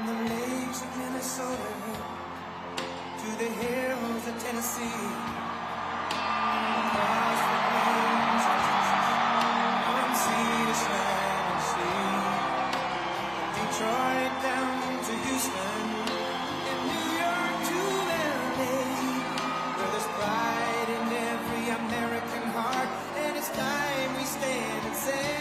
From the lakes of Minnesota to the hills of Tennessee, across the plains of Texas, from sea to shining sea, Detroit down to Houston, and New York to LA, where there's pride in every American heart, and it's time we stand and say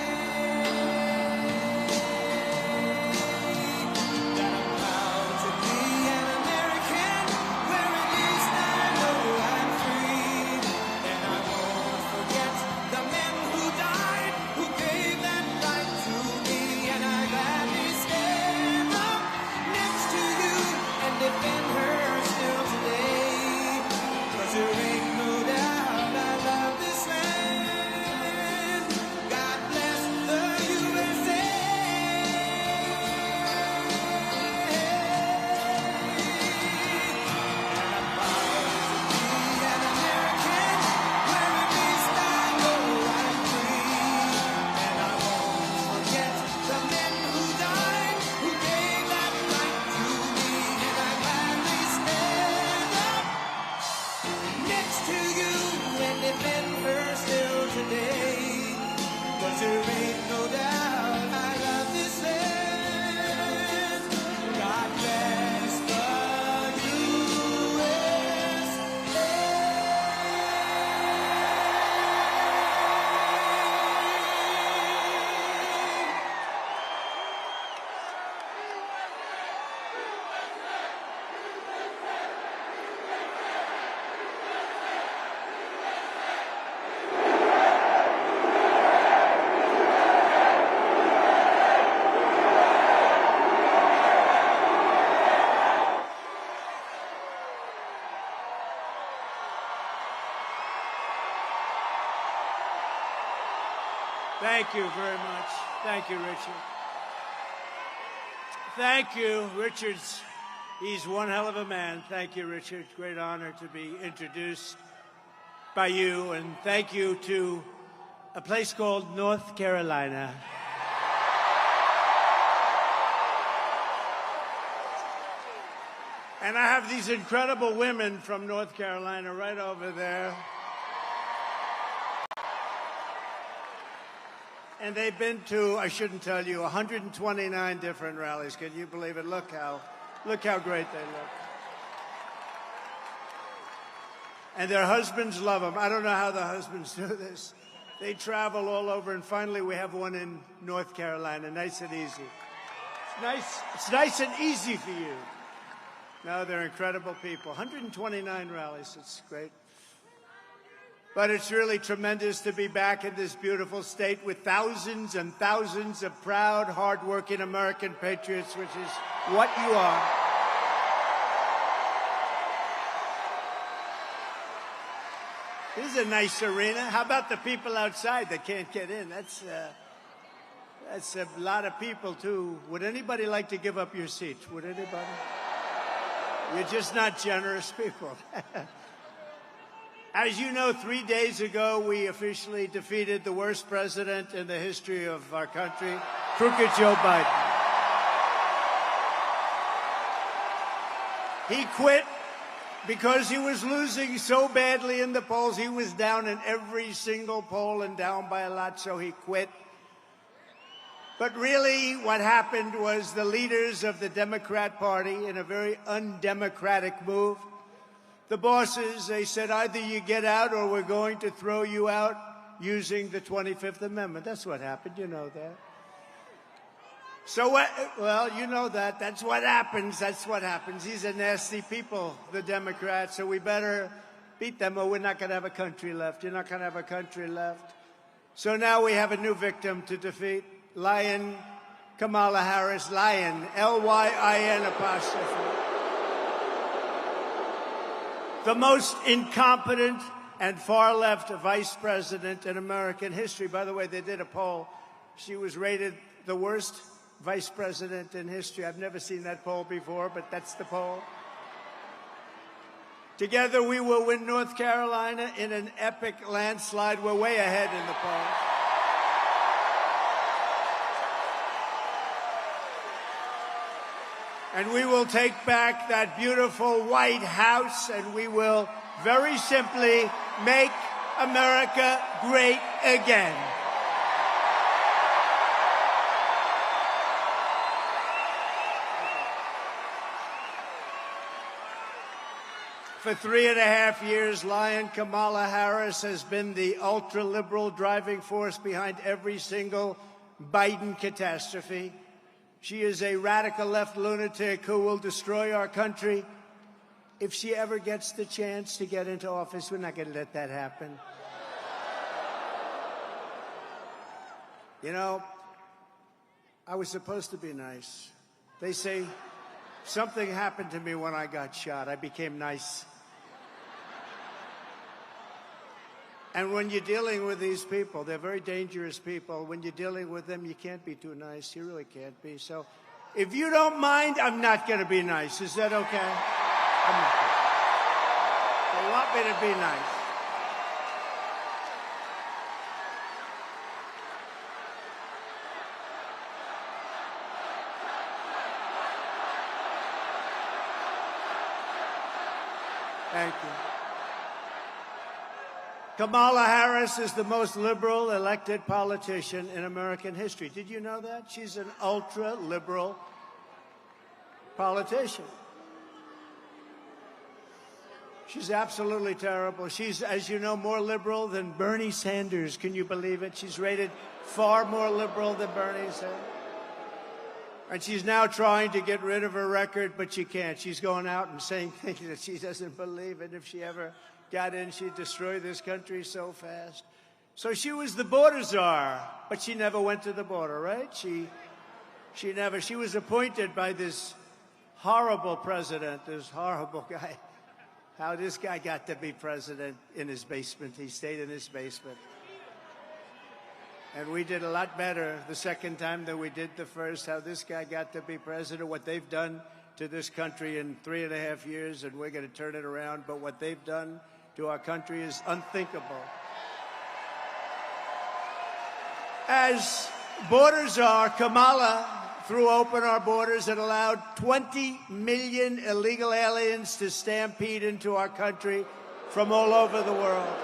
Thank you very much. Thank you, Richard. Thank you, Richard. He's one hell of a man. Thank you, Richard. Great honor to be introduced by you. And thank you to a place called North Carolina. And I have these incredible women from North Carolina right over there. And they've been to, I shouldn't tell you, 129 different rallies. Can you believe it? Look how great they look. And their husbands love them. I don't know how the husbands do this. They travel all over, and finally we have one in North Carolina, nice and easy. It's nice and easy for you. No, they're incredible people. 129 rallies, it's great. But it's really tremendous to be back in this beautiful state with thousands and thousands of proud, hardworking American patriots, which is what you are. This is a nice arena. How about the people outside that can't get in? That's a lot of people, too. Would anybody like to give up your seat? Would anybody? You're just not generous people. As you know, 3 days ago, we officially defeated the worst president in the history of our country, crooked Joe Biden. He quit because he was losing so badly in the polls. He was down in every single poll and down by a lot, so he quit. But really, what happened was the leaders of the Democrat Party, in a very undemocratic move, the bosses, they said, either you get out or we're going to throw you out using the 25th Amendment. That's what happened. You know that. So what? Well, you know that. That's what happens. That's what happens. These are nasty people, the Democrats, so we better beat them or we're not going to have a country left. You're not going to have a country left. So now we have a new victim to defeat. Lion Kamala Harris. Lion. L-Y-I-N apostrophe. The most incompetent and far-left vice president in American history. By the way, they did a poll. She was rated the worst vice president in history. I've never seen that poll before, but that's the poll. Together, we will win North Carolina in an epic landslide. We're way ahead in the polls. And we will take back that beautiful White House, and we will very simply make America great again. For 3.5 years, Lion Kamala Harris has been the ultra-liberal driving force behind every single Biden catastrophe. She is a radical left lunatic who will destroy our country. If she ever gets the chance to get into office, we're not going to let that happen. You know, I was supposed to be nice. They say something happened to me when I got shot. I became nice. And when you're dealing with these people, they're very dangerous people. When you're dealing with them, you can't be too nice. You really can't be. So if you don't mind, I'm not going to be nice. Is that okay? I'm not going to. They want me to be nice. Thank you. Kamala Harris is the most liberal elected politician in American history. Did you know that? She's an ultra-liberal politician. She's absolutely terrible. She's, as you know, more liberal than Bernie Sanders. Can you believe it? She's rated far more liberal than Bernie Sanders. And she's now trying to get rid of her record, but she can't. She's going out and saying things that she doesn't believe in. If she ever got in, she'd destroy this country so fast. So she was the border czar, but she never went to the border, right? She was appointed by this horrible president, this horrible guy. How this guy got to be president in his basement. He stayed in his basement. And we did a lot better the second time than we did the first. How this guy got to be president, what they've done to this country in 3.5 years, and we're going to turn it around. But what they've done to our country is unthinkable. As border czar, Kamala threw open our borders and allowed 20 million illegal aliens to stampede into our country from all over the world.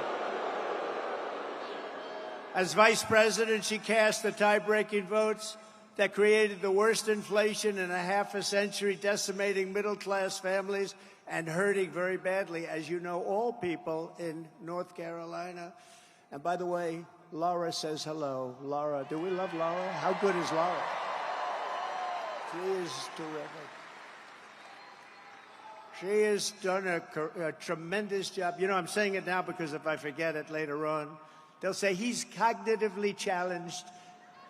As vice president, she cast the tie-breaking votes that created the worst inflation in a half a century, decimating middle-class families and hurting very badly, as you know, all people in North Carolina. And by the way, Laura says hello. Laura, do we love Laura? How good is Laura? She is terrific. She has done a tremendous job. You know, I'm saying it now because if I forget it later on, they'll say he's cognitively challenged.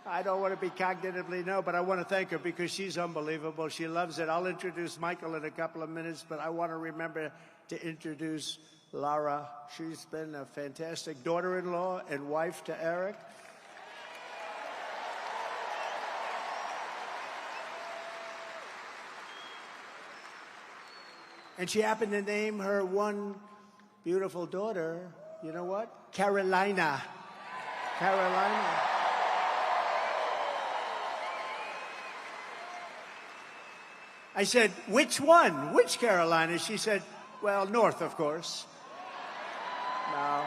I don't want to be cognitively, no, but I want to thank her because she's unbelievable. She loves it. I'll introduce Michael in a couple of minutes, but I want to remember to introduce Laura. She's been a fantastic daughter-in-law and wife to Eric. And she happened to name her one beautiful daughter, you know what? Carolina. Carolina. I said, which one? Which Carolina? She said, well, North, of course. No.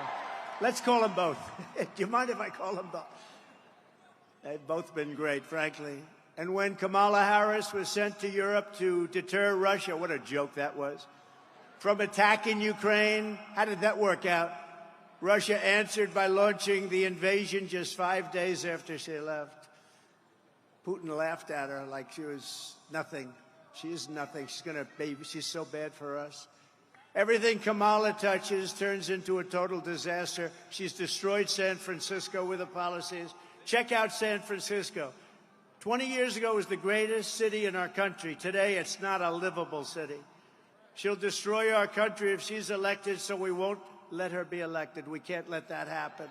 Let's call them both. Do you mind if I call them both? They've both been great, frankly. And when Kamala Harris was sent to Europe to deter Russia, what a joke that was, from attacking Ukraine, how did that work out? Russia answered by launching the invasion just 5 days after she left. Putin laughed at her like she was nothing. She is nothing. She's so bad for us. Everything Kamala touches turns into a total disaster. She's destroyed San Francisco with her policies. Check out San Francisco. 20 years ago, it was the greatest city in our country. Today, it's not a livable city. She'll destroy our country if she's elected, so we won't let her be elected. We can't let that happen.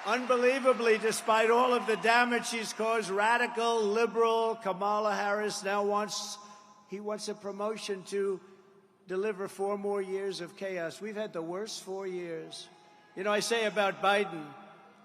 Unbelievably, despite all of the damage she's caused, radical, liberal Kamala Harris now wants a promotion to deliver 4 more years of chaos. We've had the worst 4 years. You know, I say about Biden,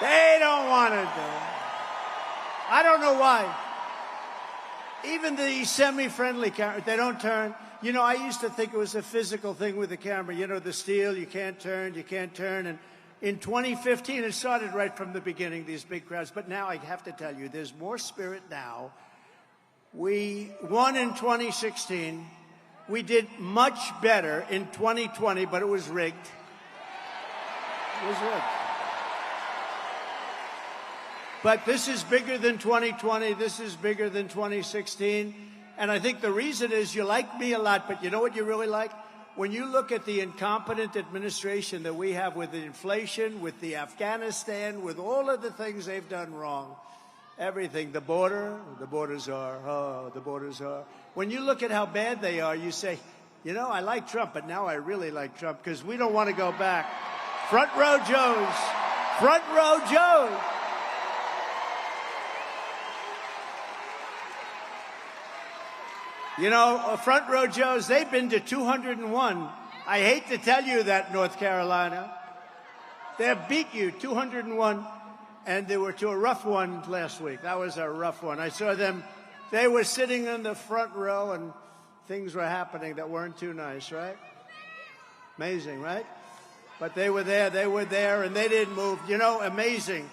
They don't want to do it. I don't know why. Even the semi-friendly camera, they don't turn. You know, I used to think it was a physical thing with the camera. You know, the steel, you can't turn, you can't turn. And in 2015, it started right from the beginning, these big crowds. But now I have to tell you, there's more spirit now. We won in 2016. We did much better in 2020, but it was rigged. It was rigged. But this is bigger than 2020. This is bigger than 2016. And I think the reason is you like me a lot, but you know what you really like? When you look at the incompetent administration that we have with the inflation, with the Afghanistan, with all of the things they've done wrong, everything, the borders are. When you look at how bad they are, you say, you know, I like Trump, but now I really like Trump because we don't want to go back. Front row Joes. Front row Joes. You know, front row Joes, they've been to 201. I hate to tell you that, North Carolina. They've beat you 201, and they were to a rough one last week. That was a rough one. I saw them. They were sitting in the front row, and things were happening that weren't too nice, right? Amazing, right? But they were there, and they didn't move. You know, amazing.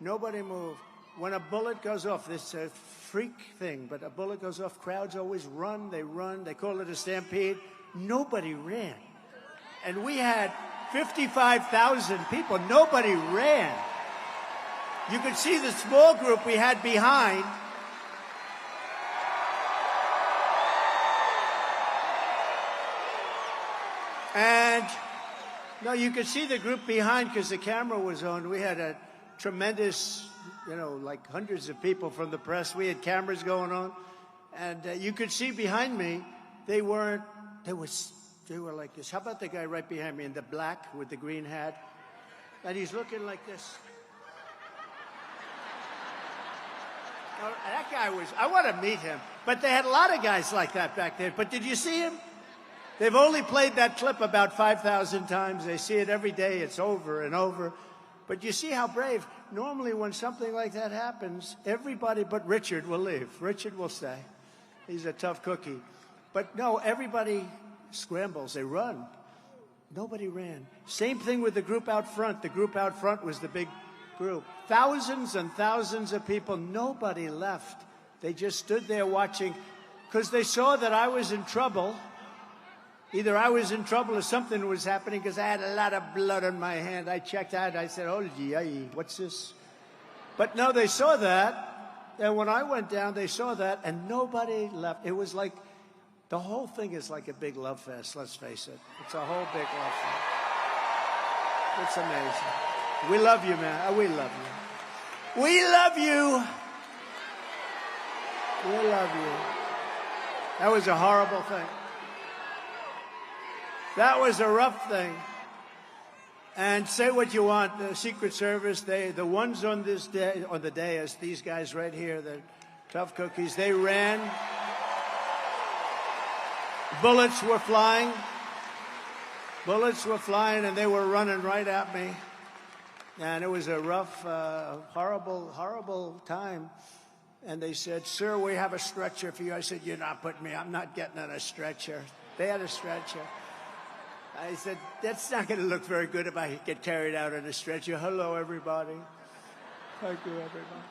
Nobody moved. When a bullet goes off, this is a freak thing, but a bullet goes off, crowds always run, they call it a stampede. Nobody ran. And we had 55,000 people. Nobody ran. You could see the small group we had behind. And, no, you could see the group behind because the camera was on. We had a tremendous, you know, like hundreds of people from the press. We had cameras going on. And you could see behind me, they were like this. How about the guy right behind me in the black with the green hat? And he's looking like this. Now, that guy was, I want to meet him. But they had a lot of guys like that back there. But did you see him? They've only played that clip about 5,000 times. They see it every day. It's over and over. But you see how brave. Normally when something like that happens, everybody but Richard will leave. Richard will stay. He's a tough cookie. But no, everybody scrambles. They run. Nobody ran. Same thing with the group out front. The group out front was the big group. Thousands and thousands of people. Nobody left. They just stood there watching because they saw that I was in trouble. Either I was in trouble or something was happening because I had a lot of blood on my hand. I checked out. I said, oh, gee, what's this? But no, they saw that. And when I went down, they saw that, and nobody left. It was like the whole thing is like a big love fest, let's face it. It's a whole big love fest. It's amazing. We love you, man. We love you. We love you. We love you. That was a horrible thing. That was a rough thing. And say what you want, the Secret Service, the ones on this day, on the dais, these guys right here, the tough cookies, they ran. Bullets were flying. Bullets were flying, and they were running right at me. And it was a rough, horrible, horrible time. And they said, sir, we have a stretcher for you. I said, you're not putting me, I'm not getting on a stretcher. They had a stretcher. I said, that's not going to look very good if I get carried out on a stretcher. Hello, everybody. Thank you, everybody.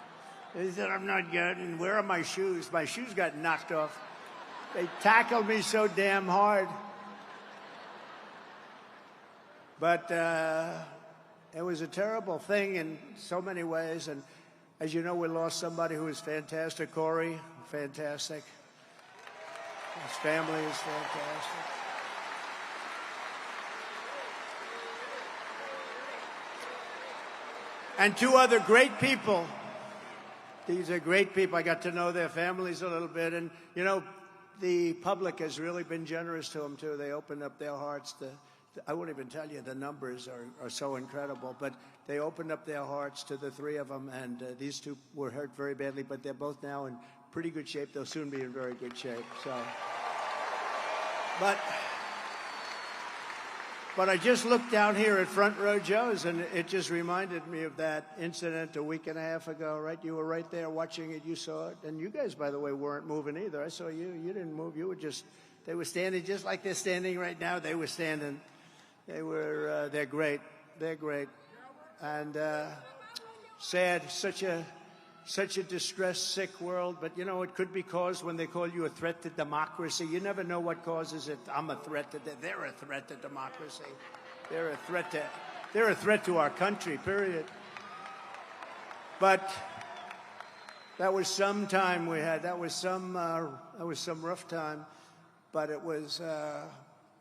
They said, I'm not getting, where are my shoes? My shoes got knocked off. They tackled me so damn hard. But it was a terrible thing in so many ways. And as you know, we lost somebody who was fantastic. Corey, fantastic. His family is fantastic. And two other great people. These are great people. I got to know their families a little bit. And, you know, the public has really been generous to them, too. They opened up their hearts. I won't even tell you, the numbers are so incredible. But they opened up their hearts to the three of them. And these two were hurt very badly, but they're both now in pretty good shape. They'll soon be in very good shape. So, but But I just looked down here at Front Row Joe's, and it just reminded me of that incident a week and a half ago, right? You were right there watching it. You saw it. And you guys, by the way, weren't moving either. I saw you. You didn't move. You were just, they were standing just like they're standing right now. They were standing. They were, they're great. They're great. And sad, such a distressed, sick world. But, you know, it could be caused when they call you a threat to democracy. You never know what causes it. I'm a threat to they're a threat to democracy. They're a threat to our country, period. But that was some time we had. That was some rough time. But it was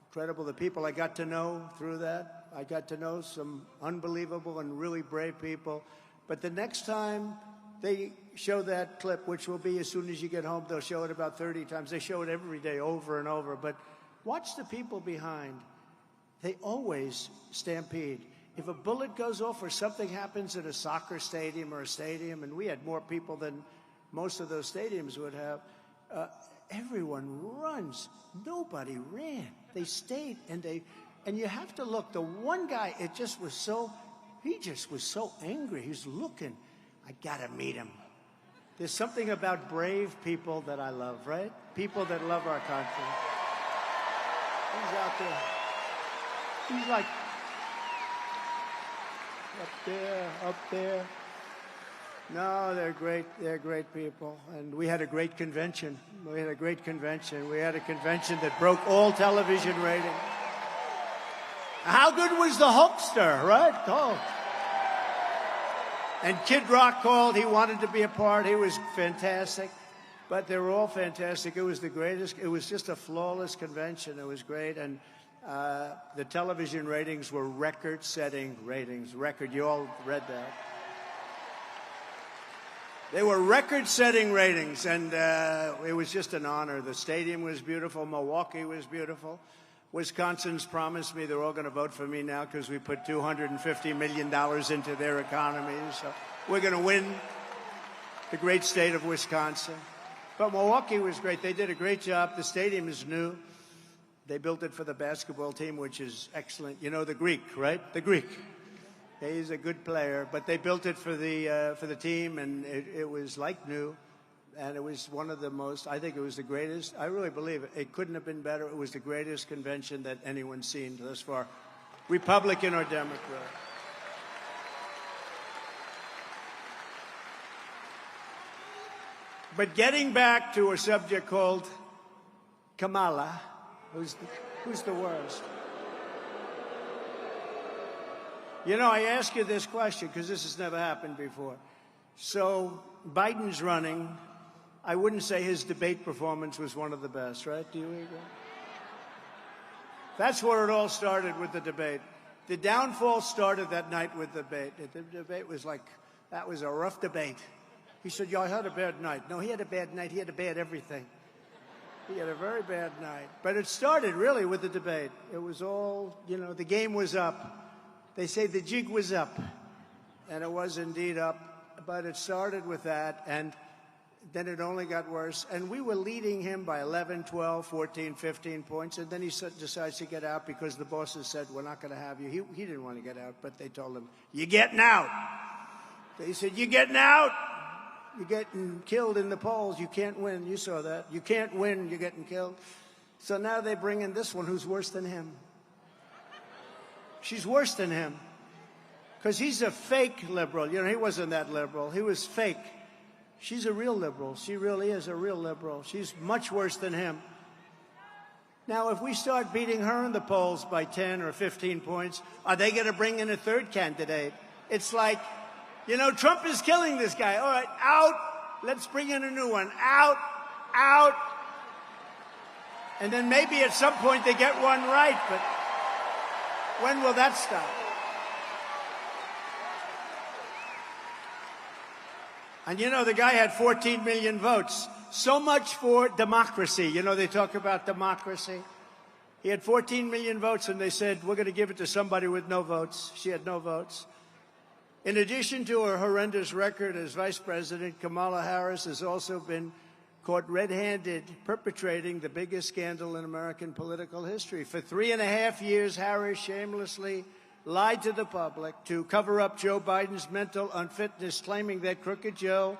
incredible. The people I got to know through that. I got to know some unbelievable and really brave people. But the next time they show that clip, which will be as soon as you get home, they'll show it about 30 times. They show it every day over and over. But watch the people behind. They always stampede. If a bullet goes off or something happens at a soccer stadium or a stadium, and we had more people than most of those stadiums would have, everyone runs. Nobody ran. They stayed, and you have to look. The one guy, he just was so angry. He was looking. I gotta meet him. There's something about brave people that I love, right? People that love our country. He's out there. He's like up there. No, they're great. They're great people. And we had a great convention. We had a convention that broke all television ratings. How good was the Hulkster, right? Oh. And Kid Rock called. He wanted to be a part. He was fantastic. But they were all fantastic. It was the greatest. It was just a flawless convention. It was great. And the television ratings were record-setting ratings. You all read that. They were record-setting ratings, and it was just an honor. The stadium was beautiful. Milwaukee was beautiful. Wisconsin's promised me they're all going to vote for me now because we put $250 million into their economy. So we're going to win the great state of Wisconsin. But Milwaukee was great. They did a great job. The stadium is new. They built it for the basketball team, which is excellent. You know the Greek, right? The Greek. He's a good player. But they built it for the team, and it was like new. And it was one of the most, I think it was the greatest. I really believe it. It couldn't have been better. It was the greatest convention that anyone's seen thus far, Republican or Democrat. But getting back to a subject called Kamala, who's the worst? You know, I ask you this question because this has never happened before. So Biden's running. I wouldn't say his debate performance was one of the best, right? Do you agree? That's where it all started, with the debate. The downfall started that night with the debate. The debate was like, that was a rough debate. He said, y'all had a bad night. No, he had a bad night. He had a bad everything. He had a very bad night. But it started really with the debate. It was all, you know, the game was up. They say the jig was up. And it was indeed up. But it started with that. And then it only got worse. And we were leading him by 11, 12, 14, 15 points. And then he decides to get out because the bosses said, we're not going to have you. He didn't want to get out, but they told him, you're getting out. They said, you're getting out. You're getting killed in the polls. You can't win. You saw that. You can't win. You're getting killed. So now they bring in this one who's worse than him. She's worse than him because he's a fake liberal. You know, he wasn't that liberal. He was fake. She's a real liberal. She really is a real liberal. She's much worse than him. Now, if we start beating her in the polls by 10 or 15 points, are they going to bring in a third candidate? It's like, you know, Trump is killing this guy. All right, out. Let's bring in a new one. Out, out. And then maybe at some point they get one right, but when will that stop? And, you know, the guy had 14 million votes. So much for democracy. You know, they talk about democracy. He had 14 million votes, and they said, we're going to give it to somebody with no votes. She had no votes. In addition to her horrendous record as vice president, Kamala Harris has also been caught red-handed perpetrating the biggest scandal in American political history. For 3.5 years, Harris shamelessly lied to the public to cover up Joe Biden's mental unfitness, claiming that Crooked Joe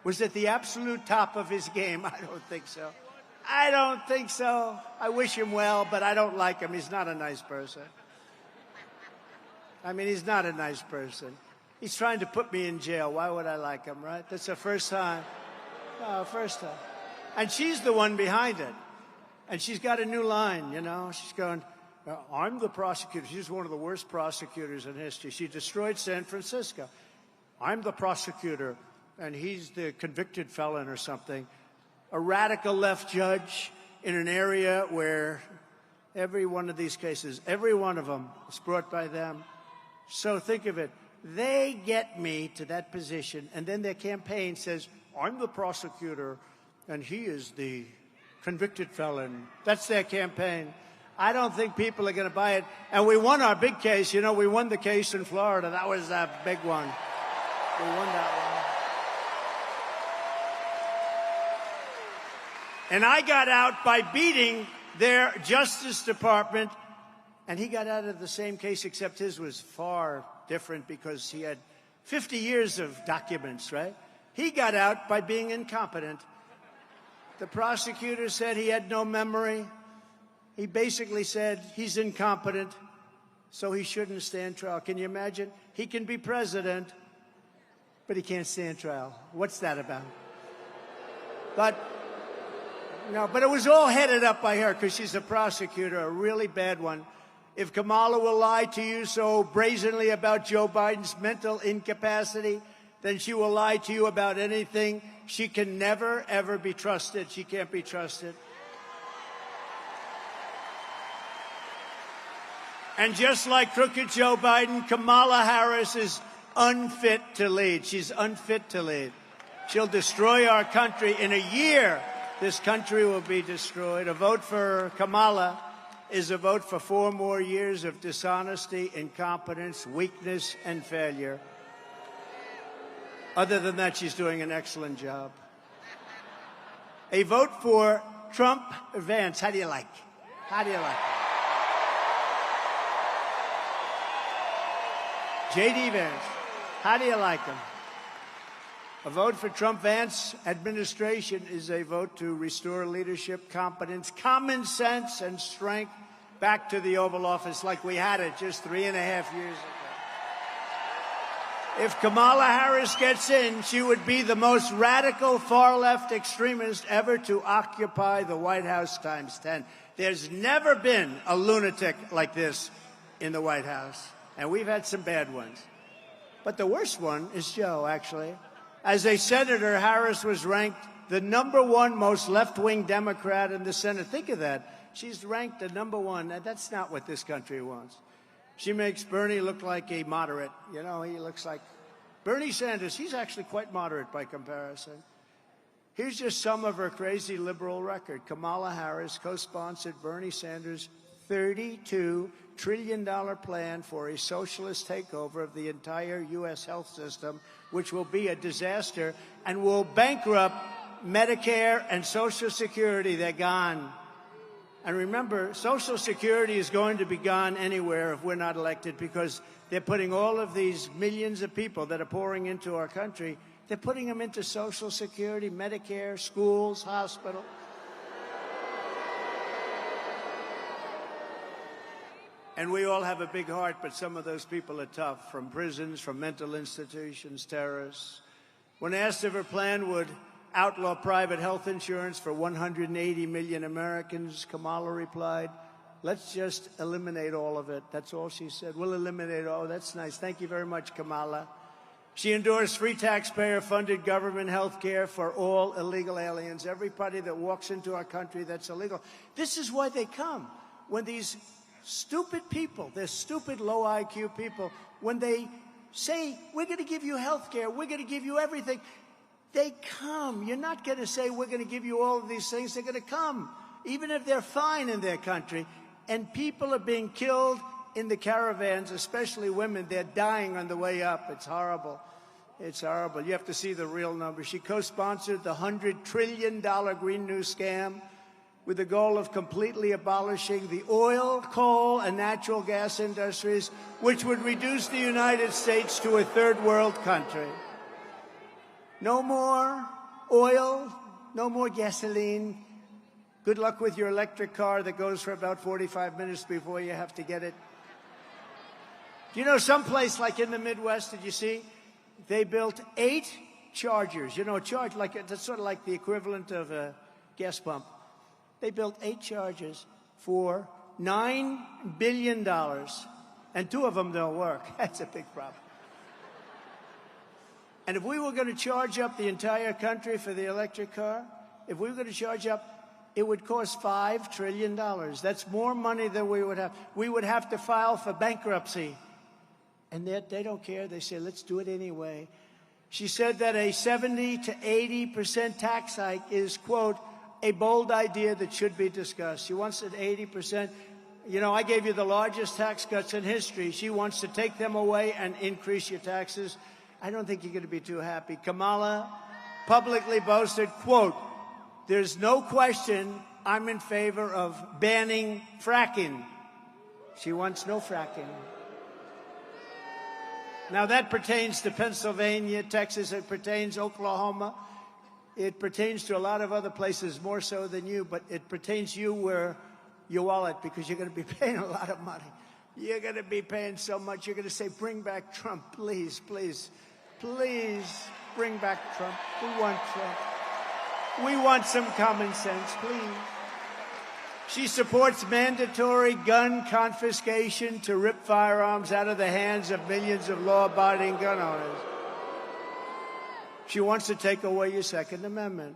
was at the absolute top of his game. I don't think so. I don't think so. I wish him well, but I don't like him. He's not a nice person. I mean, he's not a nice person. He's trying to put me in jail. Why would I like him, right? That's the first time. No, first time. And she's the one behind it. And she's got a new line, you know. She's going, I'm the prosecutor. She's one of the worst prosecutors in history. She destroyed San Francisco. I'm the prosecutor, and he's the convicted felon or something. A radical left judge in an area where every one of these cases, every one of them is brought by them. So think of it. They get me to that position, and then their campaign says, I'm the prosecutor, and he is the convicted felon. That's their campaign. I don't think people are going to buy it. And we won our big case. You know, we won the case in Florida. That was a big one. We won that one. And I got out by beating their Justice Department. And he got out of the same case, except his was far different because he had 50 years of documents, right? He got out by being incompetent. The prosecutor said he had no memory. He basically said he's incompetent, so he shouldn't stand trial. Can you imagine? He can be president, but he can't stand trial. What's that about? But it was all headed up by her because she's a prosecutor, a really bad one. If Kamala will lie to you so brazenly about Joe Biden's mental incapacity, then she will lie to you about anything. She can never, ever be trusted. She can't be trusted. And just like crooked Joe Biden, Kamala Harris is unfit to lead. She's unfit to lead. She'll destroy our country. In a year, this country will be destroyed. A vote for Kamala is a vote for 4 more years of dishonesty, incompetence, weakness, and failure. Other than that, she's doing an excellent job. A vote for Trump and Vance. How do you like? How do you like? J.D. Vance. How do you like him? A vote for Trump-Vance administration is a vote to restore leadership, competence, common sense, and strength back to the Oval Office like we had it just 3.5 years ago. If Kamala Harris gets in, she would be the most radical far-left extremist ever to occupy the White House times 10. There's never been a lunatic like this in the White House, and we've had some bad ones. But the worst one is Joe, actually. As a senator, Harris was ranked the #1 most left-wing Democrat in the Senate. Think of that. She's ranked the #1. And that's not what this country wants. She makes Bernie look like a moderate. You know, he looks like Bernie Sanders. He's actually quite moderate by comparison. Here's just some of her crazy liberal record. Kamala Harris co-sponsored Bernie Sanders' $32 trillion plan for a socialist takeover of the entire U.S. health system, which will be a disaster and will bankrupt Medicare and Social Security. They're gone. And remember, Social Security is going to be gone anywhere if we're not elected, because they're putting all of these millions of people that are pouring into our country, they're putting them into Social Security, Medicare, schools, hospitals. And we all have a big heart, but some of those people are tough, from prisons, from mental institutions, terrorists. When asked if her plan would outlaw private health insurance for 180 million Americans, Kamala replied, let's just eliminate all of it. That's all she said. We'll eliminate all. That's nice. Thank you very much, Kamala. She endorsed free taxpayer-funded government health care for all illegal aliens, everybody that walks into our country that's illegal. This is why they come. When these stupid people, they're stupid, low IQ people, when they say, we're going to give you health care, we're going to give you everything, they come. You're not going to say, we're going to give you all of these things. They're going to come, even if they're fine in their country. And people are being killed in the caravans, especially women. They're dying on the way up. It's horrible. It's horrible. You have to see the real numbers. She co-sponsored the $100 trillion Green New scam with the goal of completely abolishing the oil, coal, and natural gas industries, which would reduce the United States to a third world country. No more oil, no more gasoline. Good luck with your electric car that goes for about 45 minutes before you have to get it. Do you know someplace like in the Midwest, did you see? They built 8 chargers. You know, a charge, that's sort of like the equivalent of a gas pump. They built 8 chargers for $9 billion, and 2 of them don't work. That's a big problem. And if we were going to charge up the entire country for the electric car, if we were going to charge up, it would cost $5 trillion. That's more money than we would have. We would have to file for bankruptcy. And they don't care. They say, let's do it anyway. She said that a 70 to 80% tax hike is, quote, a bold idea that should be discussed. She wants it 80%. You know, I gave you the largest tax cuts in history. She wants to take them away and increase your taxes. I don't think you're going to be too happy. Kamala publicly boasted, quote, there's no question I'm in favor of banning fracking. She wants no fracking. Now, that pertains to Pennsylvania, Texas. It pertains to Oklahoma. It pertains to a lot of other places, more so than you, but it pertains to you where your wallet, because you're going to be paying a lot of money. You're going to be paying so much. You're going to say, bring back Trump, please, please, please bring back Trump. We want Trump. We want some common sense, please. She supports mandatory gun confiscation to rip firearms out of the hands of millions of law-abiding gun owners. She wants to take away your Second Amendment,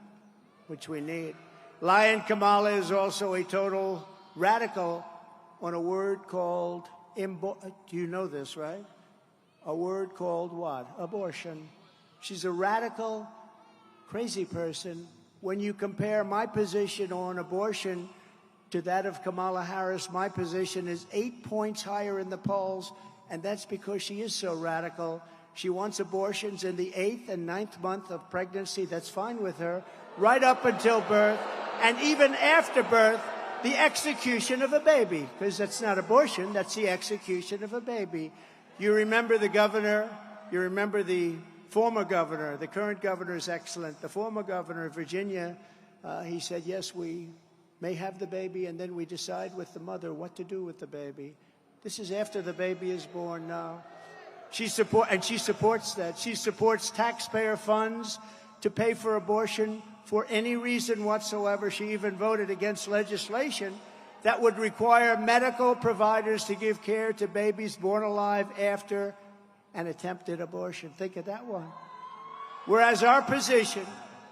which we need. Lion Kamala is also a total radical on a word called, do you know this, right? A word called what? Abortion. She's a radical, crazy person. When you compare my position on abortion to that of Kamala Harris, my position is 8 points higher in the polls, and that's because she is so radical. She wants abortions in the 8th and 9th month of pregnancy. That's fine with her, right up until birth, and even after birth, the execution of a baby, because that's not abortion, that's the execution of a baby. You remember the governor, you remember the former governor, the current governor is excellent. The former governor of Virginia, he said, yes, we may have the baby, and then we decide with the mother what to do with the baby. This is after the baby is born now. She supports that. She supports taxpayer funds to pay for abortion for any reason whatsoever. She even voted against legislation that would require medical providers to give care to babies born alive after an attempted abortion. Think of that one. Whereas our position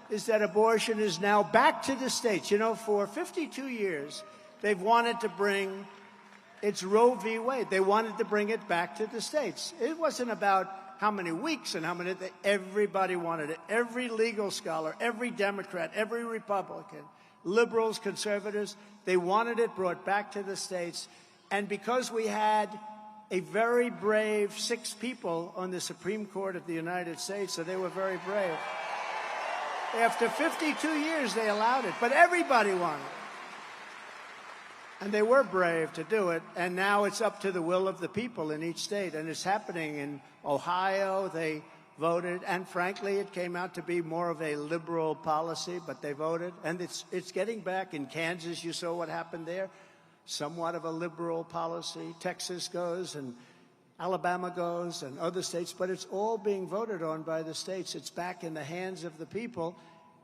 is that abortion is now back to the states. You know, for 52 years, they've wanted to bring, it's Roe v. Wade. They wanted to bring it back to the states. It wasn't about how many weeks and how many, everybody wanted it. Every legal scholar, every Democrat, every Republican, liberals, conservatives, they wanted it brought back to the states. And because we had a very brave 6 people on the Supreme Court of the United States, so they were very brave. After 52 years, they allowed it, but everybody wanted it. And they were brave to do it, and now it's up to the will of the people in each state, and it's happening in Ohio. They voted, and frankly, it came out to be more of a liberal policy, but they voted, and it's getting back. In Kansas, you saw what happened there, somewhat of a liberal policy. Texas goes, and Alabama goes, and other states, but it's all being voted on by the states. It's back in the hands of the people,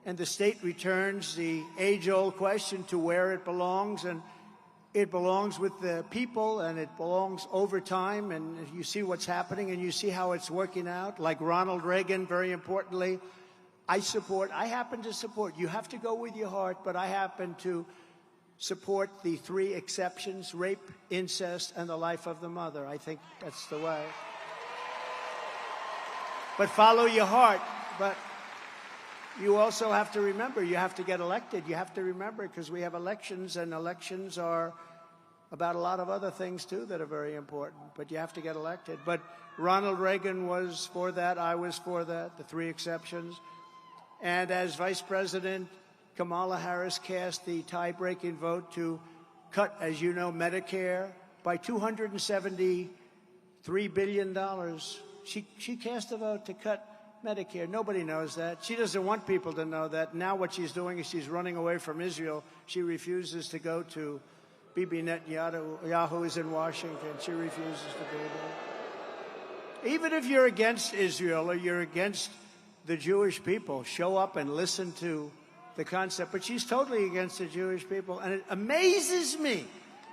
and the state returns the age-old question to where it belongs, and it belongs with the people, and it belongs over time, and you see what's happening, and you see how it's working out. Like Ronald Reagan, very importantly, I happen to support. You have to go with your heart, but I happen to support the 3 exceptions: rape, incest, and the life of the mother. I think that's the way. But follow your heart. But you also have to remember, you have to get elected. You have to remember, because we have elections, and elections are about a lot of other things, too, that are very important. But you have to get elected. But Ronald Reagan was for that. I was for that, the three exceptions. And as Vice President, Kamala Harris cast the tie-breaking vote to cut, as you know, Medicare by $273 billion. She cast a vote to cut Medicare. Nobody knows that. She doesn't want people to know that. Now what she's doing is she's running away from Israel. She refuses to go to Bibi Netanyahu is in Washington. She refuses to do that. Even if you're against Israel or you're against the Jewish people, show up and listen to the concept. But she's totally against the Jewish people. And it amazes me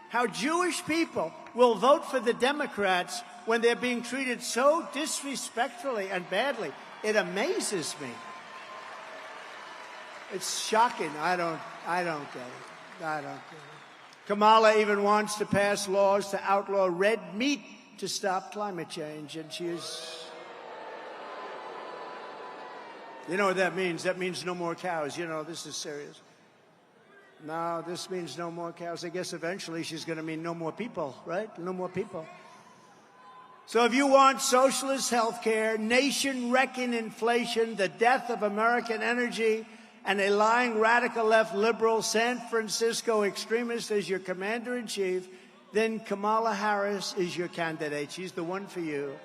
how Jewish people will vote for the Democrats when they're being treated so disrespectfully and badly. It amazes me. It's shocking. I don't get it. I don't get it. Kamala even wants to pass laws to outlaw red meat to stop climate change. And she's... You know what that means? That means no more cows. You know, this is serious. No, this means no more cows. I guess eventually she's going to mean no more people, right? No more people. So if you want socialist health care, nation-wrecking inflation, the death of American energy, and a lying radical left liberal San Francisco extremist as your commander-in-chief, then Kamala Harris is your candidate. She's the one for you.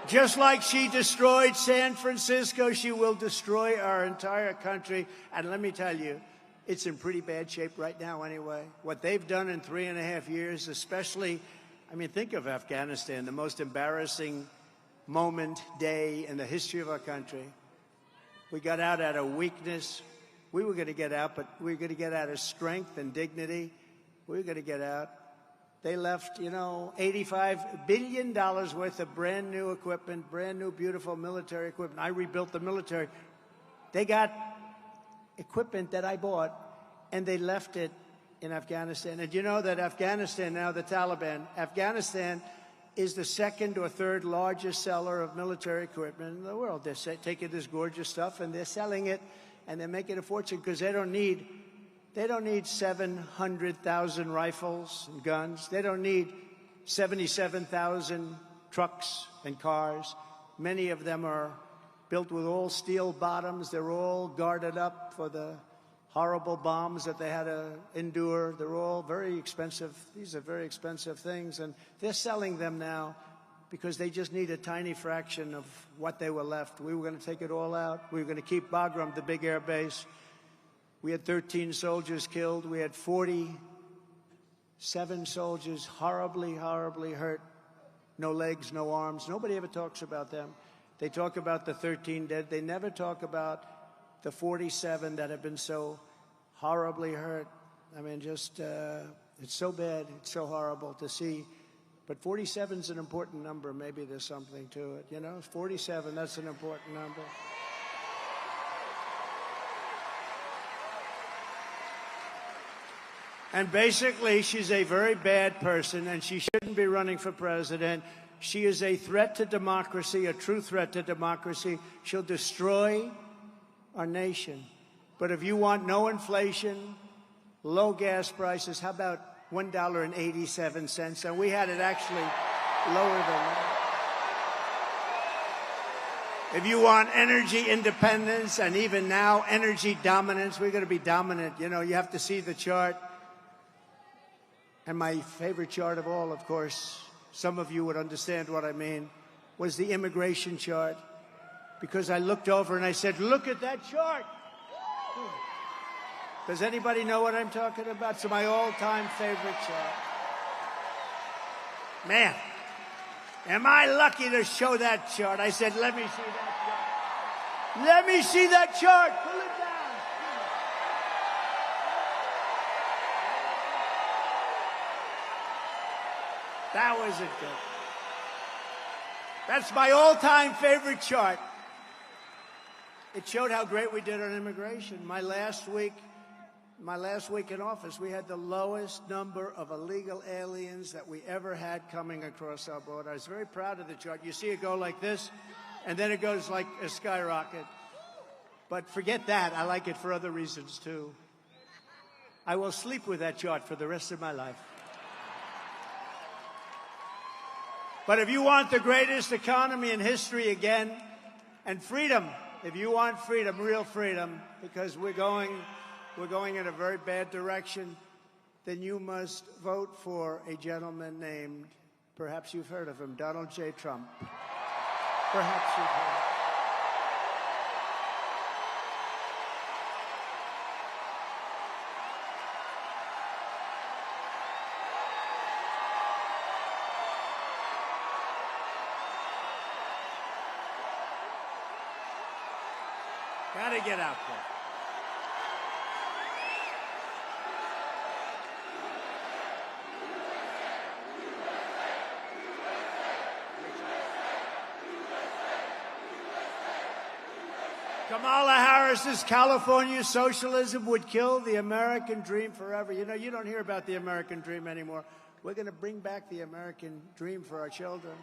Just like she destroyed San Francisco, she will destroy our entire country. And let me tell you, it's in pretty bad shape right now anyway. What they've done in 3.5 years, especially, I mean, think of Afghanistan, the most embarrassing moment, day in the history of our country. We got out of weakness. We were going to get out, but we were going to get out of strength and dignity. We were going to get out. They left, you know, $85 billion worth of brand new equipment, brand new, beautiful military equipment. I rebuilt the military. They got equipment that I bought, and they left it in Afghanistan. And you know that Afghanistan now, the Taliban, Afghanistan is the second or third largest seller of military equipment in the world. They're taking this gorgeous stuff, and they're selling it, and they're making a fortune because they don't need 700,000 rifles and guns. They don't need 77,000 trucks and cars. Many of them are built with all steel bottoms. They're all guarded up for the horrible bombs that they had to endure. They're all very expensive. These are very expensive things, and they're selling them now because they just need a tiny fraction of what they were left. We were going to take it all out. We were going to keep Bagram, the big air base. We had 13 soldiers killed. We had 47 soldiers horribly, horribly hurt. No legs, no arms. Nobody ever talks about them. They talk about the 13 dead. They never talk about the 47 that have been so horribly hurt. I mean, just, it's so bad. It's so horrible to see. But 47 is an important number. Maybe there's something to it. You know, 47, that's an important number. And basically, she's a very bad person, and she shouldn't be running for president. She is a threat to democracy, a true threat to democracy. She'll destroy our nation. But if you want no inflation, low gas prices, how about $1.87? And we had it actually lower than that. If you want energy independence and even now energy dominance, we're going to be dominant. You know, you have to see the chart. And my favorite chart of all, of course, some of you would understand what I mean, was the immigration chart. Because I looked over and I said, look at that chart. Does anybody know what I'm talking about? It's my all-time favorite chart. Man, am I lucky to show that chart? I said, let me see that chart. Let me see that chart. Pull it down. That wasn't good. That's my all-time favorite chart. It showed how great we did on immigration. My last week in office, we had the lowest number of illegal aliens that we ever had coming across our border. I was very proud of the chart. You see it go like this, and then it goes like a skyrocket. But forget that. I like it for other reasons, too. I will sleep with that chart for the rest of my life. But if you want the greatest economy in history again, and freedom, if you want freedom, real freedom, because we're going in a very bad direction, then you must vote for a gentleman named, perhaps you've heard of him, Donald J. Trump. Perhaps you've heard of him. Gotta get out there. Kamala Harris's California socialism would kill the American dream forever. You know, you don't hear about the American dream anymore. We're going to bring back the American dream for our children.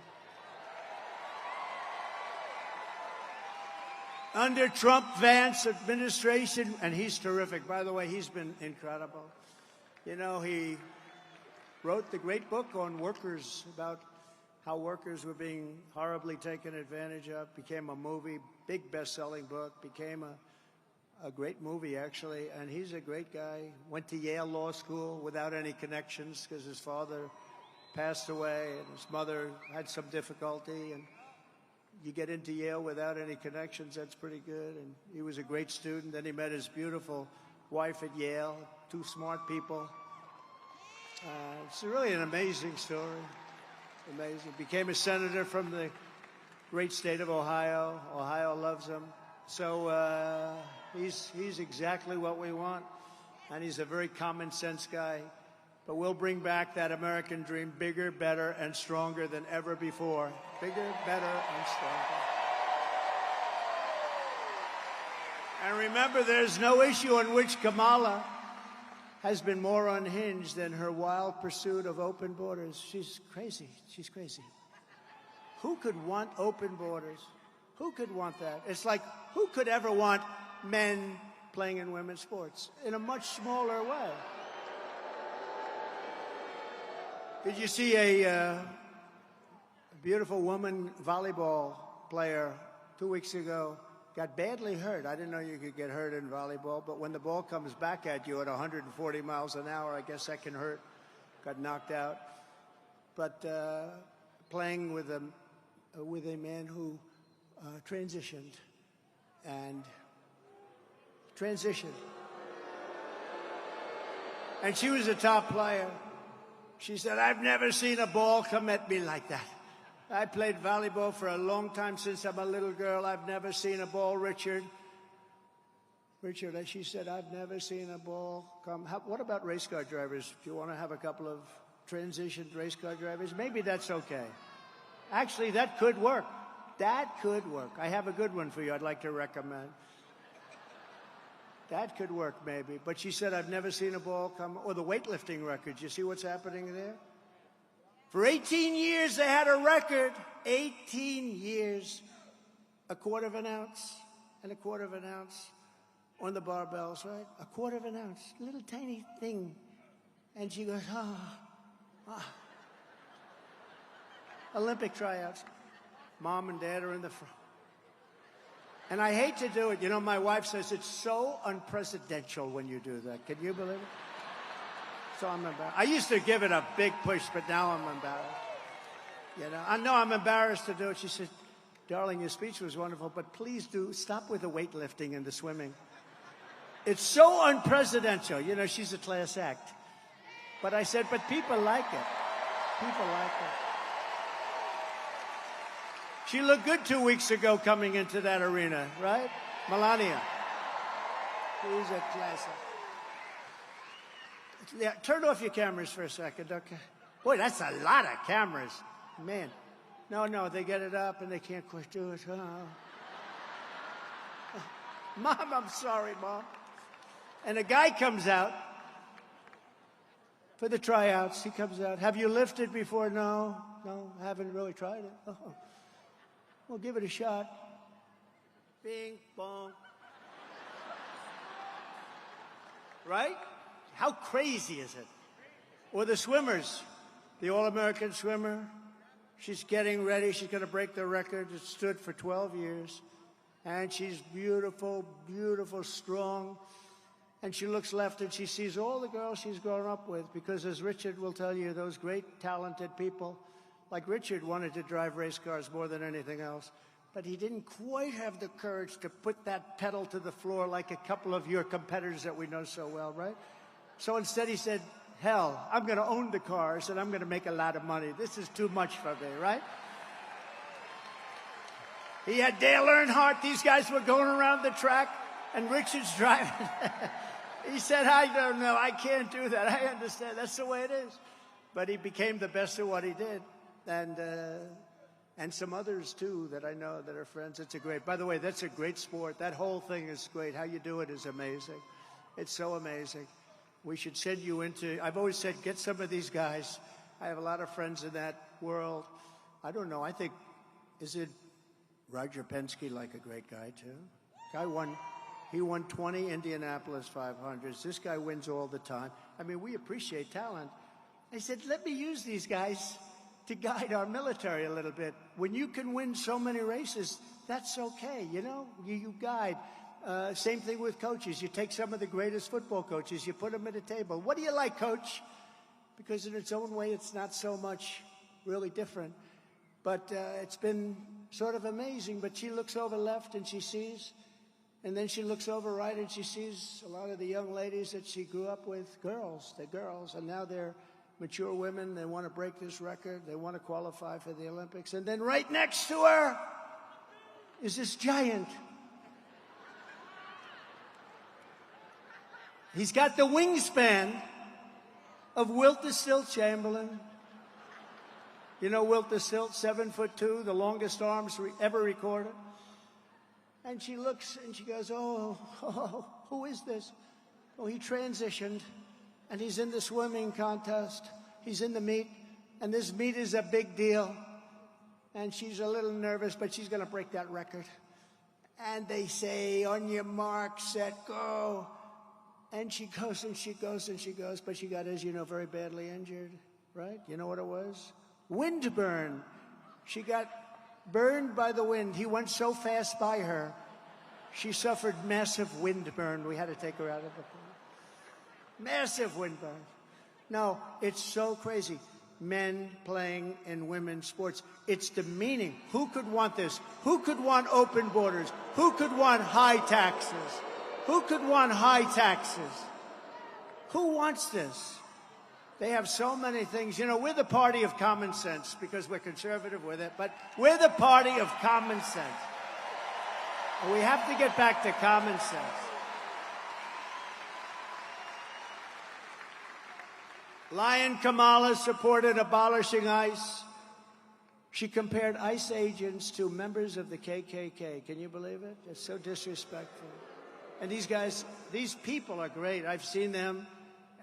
Under Trump-Vance administration, and he's terrific. By the way, he's been incredible. You know, he wrote the great book on workers, about how workers were being horribly taken advantage of. Became a movie, big best-selling book, became a great movie, actually. And he's a great guy. Went to Yale Law School without any connections because his father passed away and his mother had some difficulty. And you get into Yale without any connections, that's pretty good. And he was a great student. Then he met his beautiful wife at Yale, two smart people. It's really an amazing story. Amazing. Became a senator from the great state of Ohio. Ohio loves him. So he's exactly what we want. And he's a very common sense guy. But we'll bring back that American dream bigger, better, and stronger than ever before. Bigger, better, and stronger. And remember, there's no issue on which Kamala has been more unhinged than her wild pursuit of open borders. She's crazy. She's crazy. Who could want open borders? Who could want that? It's like, who could ever want men playing in women's sports in a much smaller way? Did you see a beautiful woman volleyball player 2 weeks ago got badly hurt? I didn't know you could get hurt in volleyball, but when the ball comes back at you at 140 miles an hour, I guess that can hurt. Got knocked out. But playing with a man who transitioned. And she was a top player. She said, I've never seen a ball come at me like that. I played volleyball for a long time since I'm a little girl. I've never seen a ball, Richard. Richard, as she said, I've never seen a ball come. What about race car drivers? Do you want to have a couple of transitioned race car drivers? Maybe that's okay. Actually, that could work. That could work. I have a good one for you I'd like to recommend. That could work, maybe. But she said, I've never seen a ball come. Or the weightlifting records. You see what's happening there? For 18 years, they had a record. 18 years. A quarter of an ounce and a quarter of an ounce on the barbells, right? A quarter of an ounce. Little tiny thing. And she goes, Olympic tryouts. Mom and Dad are in the front. And I hate to do it. You know, my wife says it's so unpresidential when you do that. Can you believe it? So I'm embarrassed. I used to give it a big push, but now I'm embarrassed. You know, I know I'm embarrassed to do it. She said, darling, your speech was wonderful, but please do stop with the weightlifting and the swimming. It's so unpresidential. You know, she's a class act. But I said, but people like it. People like it. She looked good 2 weeks ago coming into that arena, right? Melania. She's a classic. Yeah, turn off your cameras for a second, okay? Boy, that's a lot of cameras. Man. No, they get it up and they can't quite do it. Oh. Mom, I'm sorry, Mom. And a guy comes out for the tryouts. He comes out. Have you lifted before? No, I haven't really tried it. Oh. Well, give it a shot. Bing, bong. Right? How crazy is it? Or the swimmers, the All-American swimmer, she's getting ready. She's going to break the record. It stood for 12 years. And she's beautiful, beautiful, strong. And she looks left and she sees all the girls she's grown up with, because as Richard will tell you, those great, talented people, like Richard wanted to drive race cars more than anything else, but he didn't quite have the courage to put that pedal to the floor like a couple of your competitors that we know so well, right? So instead he said, hell, I'm going to own the cars and I'm going to make a lot of money. This is too much for me, right? He had Dale Earnhardt. These guys were going around the track, and Richard's driving. He said, I don't know. I can't do that. I understand. That's the way it is. But he became the best at what he did. And some others, too, that I know that are friends. It's a great, by the way, that's a great sport. That whole thing is great. How you do it is amazing. It's so amazing. We should send you into, I've always said, get some of these guys. I have a lot of friends in that world. I don't know. I think, is it Roger Penske, like a great guy, too? Guy won, he won 20 Indianapolis 500s. This guy wins all the time. I mean, we appreciate talent. I said, let me use these guys to guide our military a little bit. When you can win so many races, that's okay, you know? You guide. Same thing with coaches. You take some of the greatest football coaches, you put them at a table. What do you like, coach? Because in its own way, it's not so much really different. But it's been sort of amazing. But she looks over left and she sees, and then she looks over right and she sees a lot of the young ladies that she grew up with, girls. They're girls, and now they're mature women. They want to break this record. They want to qualify for the Olympics. And then right next to her is this giant. He's got the wingspan of Wilt the Stilt Chamberlain. You know Wilt the Stilt, 7'2", the longest arms ever recorded. And she looks and she goes, oh, who is this? Oh, he transitioned, and he's in the swimming contest. He's in the meet, and this meet is a big deal. And she's a little nervous, but she's going to break that record. And they say, on your mark, set, go. And she goes and she goes and she goes, but she got, as you know, very badly injured, right? You know what it was? Wind burn. She got burned by the wind. He went so fast by her, she suffered massive wind burn. We had to take her out of the pool. Massive wind burn. No, it's so crazy. Men playing in women's sports. It's demeaning. Who could want this? Who could want open borders? Who could want high taxes? Who could want high taxes? Who wants this? They have so many things. You know, we're the party of common sense because we're conservative with it, but we're the party of common sense. And we have to get back to common sense. Lion Kamala supported abolishing ICE. She compared ICE agents to members of the KKK. Can you believe it? It's so disrespectful. And these guys, these people are great. I've seen them.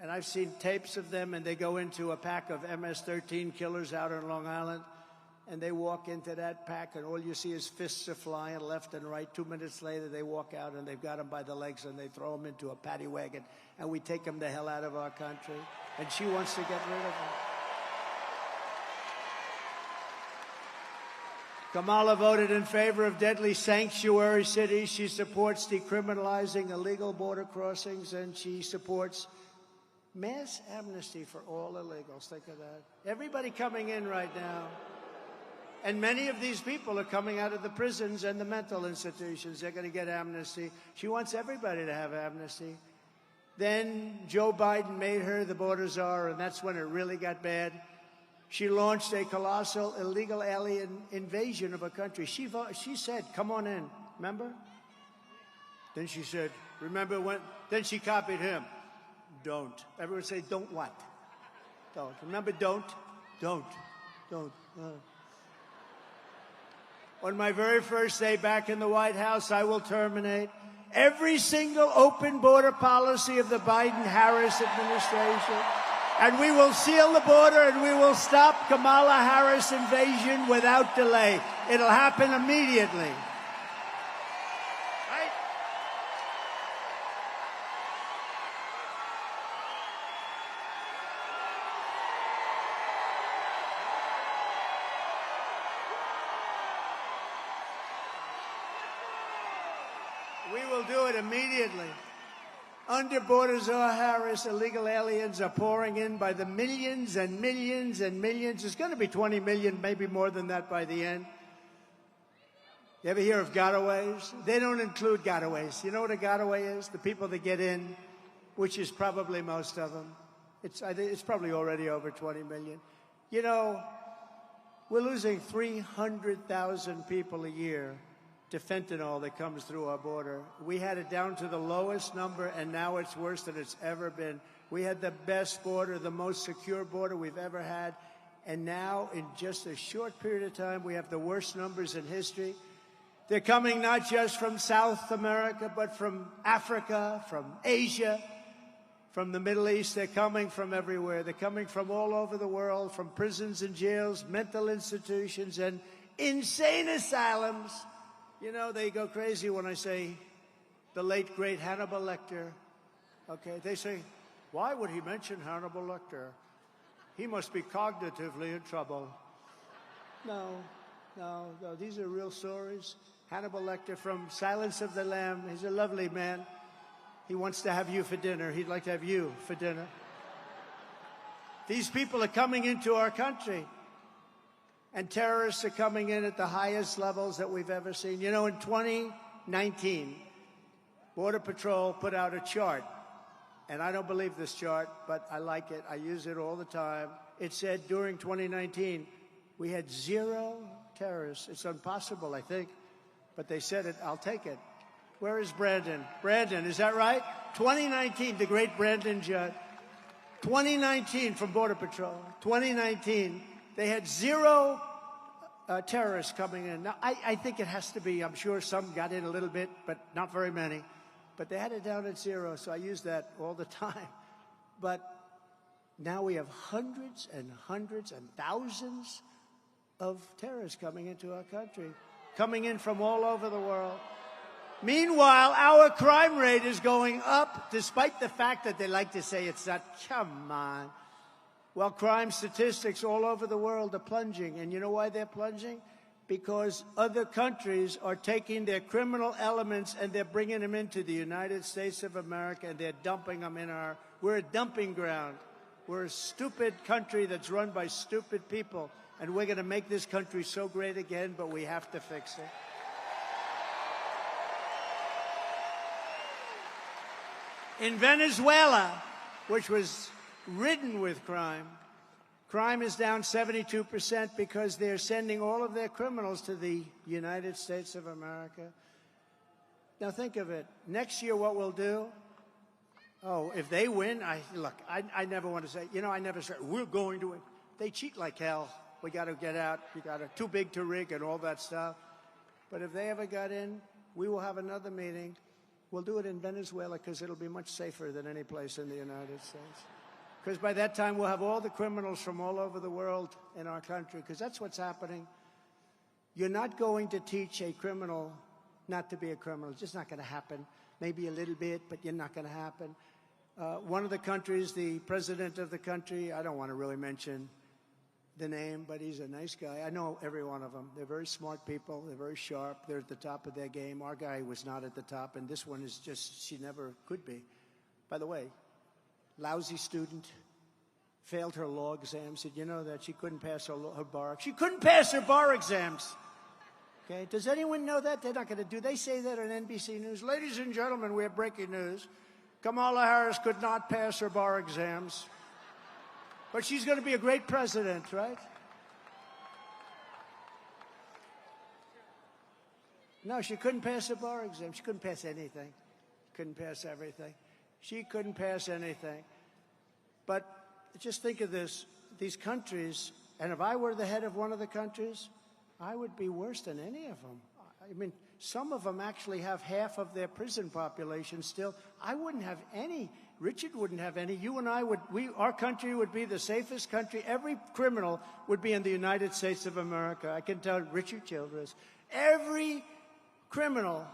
And I've seen tapes of them, and they go into a pack of MS-13 killers out on Long Island, and they walk into that pack, and all you see is fists are flying left and right. 2 minutes later, they walk out, and they've got them by the legs, and they throw them into a paddy wagon, and we take them the hell out of our country. And she wants to get rid of them. Kamala voted in favor of deadly sanctuary cities. She supports decriminalizing illegal border crossings, and she supports mass amnesty for all illegals. Think of that. Everybody coming in right now. And many of these people are coming out of the prisons and the mental institutions. They're going to get amnesty. She wants everybody to have amnesty. Then Joe Biden made her the border czar, and that's when it really got bad. She launched a colossal illegal alien invasion of a country. She said, come on in. Remember? Then she said, remember when? Then she copied him. Don't. Everyone say, don't what? Don't. Remember, don't? Don't. Don't. On my very first day back in the White House, I will terminate every single open border policy of the Biden-Harris administration. And we will seal the border and we will stop Kamala Harris invasion without delay. It'll happen immediately. We will do it immediately. Under borders are Harris, illegal aliens are pouring in by the millions and millions and millions. It's going to be 20 million, maybe more than that by the end. You ever hear of gotaways? They don't include gotaways. You know what a gotaway is? The people that get in, which is probably most of them. It's probably already over 20 million. You know, we're losing 300,000 people a year to fentanyl that comes through our border. We had it down to the lowest number, and now it's worse than it's ever been. We had the best border, the most secure border we've ever had, and now in just a short period of time, we have the worst numbers in history. They're coming not just from South America, but from Africa, from Asia, from the Middle East. They're coming from everywhere. They're coming from all over the world, from prisons and jails, mental institutions, and insane asylums. You know, they go crazy when I say the late, great Hannibal Lecter. Okay, they say, why would he mention Hannibal Lecter? He must be cognitively in trouble. No, these are real stories. Hannibal Lecter from Silence of the Lamb. He's a lovely man. He wants to have you for dinner. He'd like to have you for dinner. These people are coming into our country. And terrorists are coming in at the highest levels that we've ever seen. You know, in 2019, Border Patrol put out a chart. And I don't believe this chart, but I like it. I use it all the time. It said during 2019, we had 0 terrorists. It's impossible, I think. But they said it. I'll take it. Where is Brandon? Brandon, is that right? 2019, the great Brandon Judd. 2019 from Border Patrol. 2019. They had 0 terrorists coming in. Now, I think it has to be, I'm sure some got in a little bit, but not very many. But they had it down at 0, so I use that all the time. But now we have hundreds and hundreds and thousands of terrorists coming into our country, coming in from all over the world. Meanwhile, our crime rate is going up, despite the fact that they like to say it's not. Come on. Well, crime statistics all over the world are plunging. And you know why they're plunging? Because other countries are taking their criminal elements and they're bringing them into the United States of America, and they're dumping them in our... We're a dumping ground. We're a stupid country that's run by stupid people, and we're going to make this country so great again, but we have to fix it. In Venezuela, which was ridden with crime, crime is down 72% because they're sending all of their criminals to the United States of America. Now think of it. Next year what we'll do, if they win, I never want to say, I never say, we're going to win. They cheat like hell. We got to get out. We got to, too big to rig and all that stuff. But if they ever got in, we will have another meeting. We'll do it in Venezuela because it'll be much safer than any place in the United States. Because by that time, we'll have all the criminals from all over the world in our country, because that's what's happening. You're not going to teach a criminal not to be a criminal. It's just not going to happen. Maybe a little bit, but you're not going to happen. One of the countries, the president of the country, I don't want to really mention the name, but he's a nice guy. I know every one of them. They're very smart people. They're very sharp. They're at the top of their game. Our guy was not at the top, and this one is just, she never could be. By the way, lousy student, failed her law exams. Did you know that? She couldn't pass her bar. She couldn't pass her bar exams. Okay, does anyone know that? They're not going to do. They say that on NBC News. Ladies and gentlemen, we have breaking news. Kamala Harris could not pass her bar exams. But she's going to be a great president, right? No, she couldn't pass her bar exam. She couldn't pass anything. Couldn't pass everything. She couldn't pass anything. But just think of this. These countries, and if I were the head of one of the countries, I would be worse than any of them. I mean, some of them actually have half of their prison population still. I wouldn't have any. Richard wouldn't have any. You and I would, our country would be the safest country. Every criminal would be in the United States of America. I can tell Richard Childress. Every criminal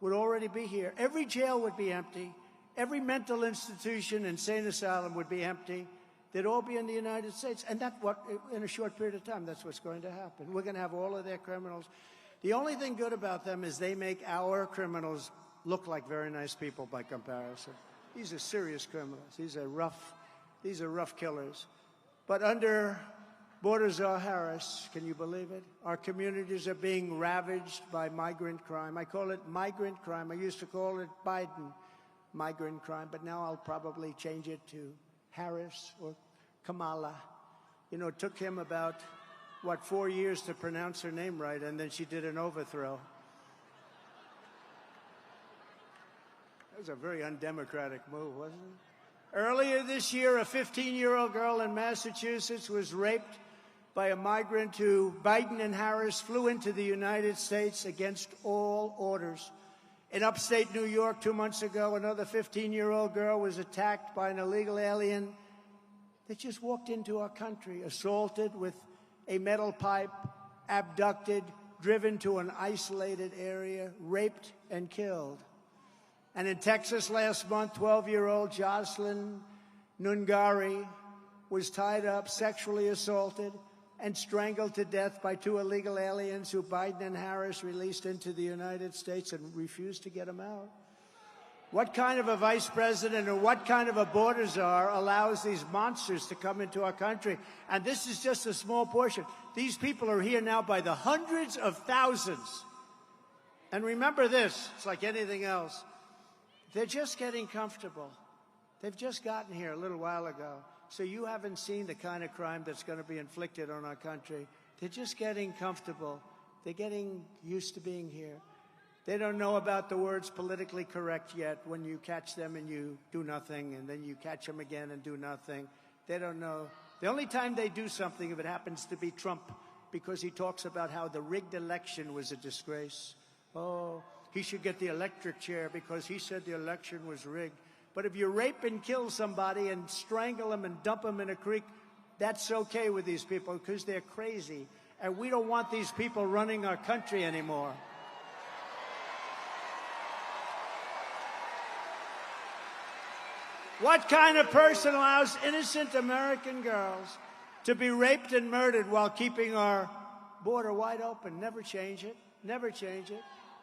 would already be here. Every jail would be empty. Every mental institution, insane asylum would be empty. They'd all be in the United States. And that's what, in a short period of time, that's what's going to happen. We're going to have all of their criminals. The only thing good about them is they make our criminals look like very nice people by comparison. These are serious criminals. These are rough killers. But under Border Czar Harris, can you believe it? Our communities are being ravaged by migrant crime. I call it migrant crime. I used to call it Biden migrant crime, but now I'll probably change it to Harris or Kamala. You know, it took him about, 4 years to pronounce her name right, and then she did an overthrow. That was a very undemocratic move, wasn't it? Earlier this year, a 15-year-old girl in Massachusetts was raped by a migrant who Biden and Harris flew into the United States against all orders. In upstate New York 2 months ago, another 15-year-old girl was attacked by an illegal alien that just walked into our country, assaulted with a metal pipe, abducted, driven to an isolated area, raped and killed. And in Texas last month, 12-year-old Jocelyn Nungari was tied up, sexually assaulted, and strangled to death by 2 illegal aliens who Biden and Harris released into the United States and refused to get them out. What kind of a vice president or what kind of a border czar allows these monsters to come into our country? And this is just a small portion. These people are here now by the hundreds of thousands. And remember this, it's like anything else. They're just getting comfortable. They've just gotten here a little while ago. So you haven't seen the kind of crime that's going to be inflicted on our country. They're just getting comfortable. They're getting used to being here. They don't know about the words politically correct yet when you catch them and you do nothing, and then you catch them again and do nothing. They don't know. The only time they do something, if it happens to be Trump, because he talks about how the rigged election was a disgrace. Oh, he should get the electric chair because he said the election was rigged. But if you rape and kill somebody and strangle them and dump them in a creek, that's okay with these people because they're crazy. And we don't want these people running our country anymore. What kind of person allows innocent American girls to be raped and murdered while keeping our border wide open? Never change it. Never change it.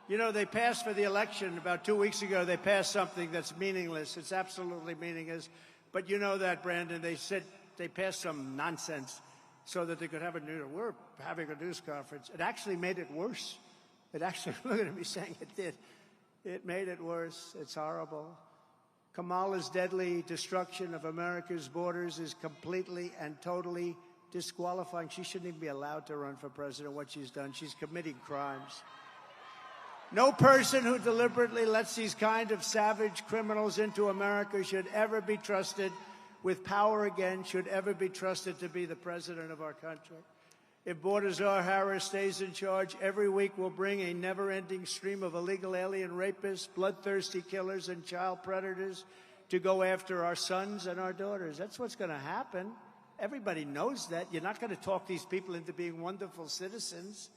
You know, they passed for the election about 2 weeks ago. They passed something that's meaningless. It's absolutely meaningless. But you know that, Brandon. They said they passed some nonsense so that they could have we're having a news conference. It actually made it worse. It actually, look at me saying it did. It made it worse. It's horrible. Kamala's deadly destruction of America's borders is completely and totally disqualifying. She shouldn't even be allowed to run for president, what she's done. She's committing crimes. No person who deliberately lets these kind of savage criminals into America should ever be trusted with power again, should ever be trusted to be the president of our country. If Border Czar Harris stays in charge, every week will bring a never-ending stream of illegal alien rapists, bloodthirsty killers, and child predators to go after our sons and our daughters. That's what's going to happen. Everybody knows that. You're not going to talk these people into being wonderful citizens.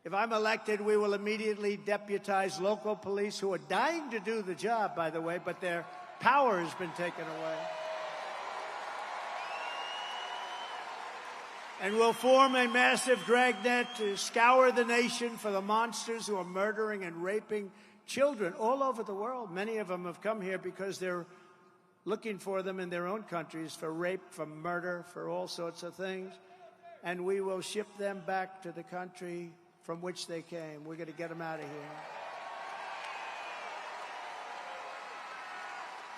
If I'm elected, we will immediately deputize local police who are dying to do the job, by the way, but their power has been taken away. And we'll form a massive dragnet to scour the nation for the monsters who are murdering and raping children all over the world. Many of them have come here because they're looking for them in their own countries for rape, for murder, for all sorts of things. And we will ship them back to the country from which they came. We're going to get them out of here.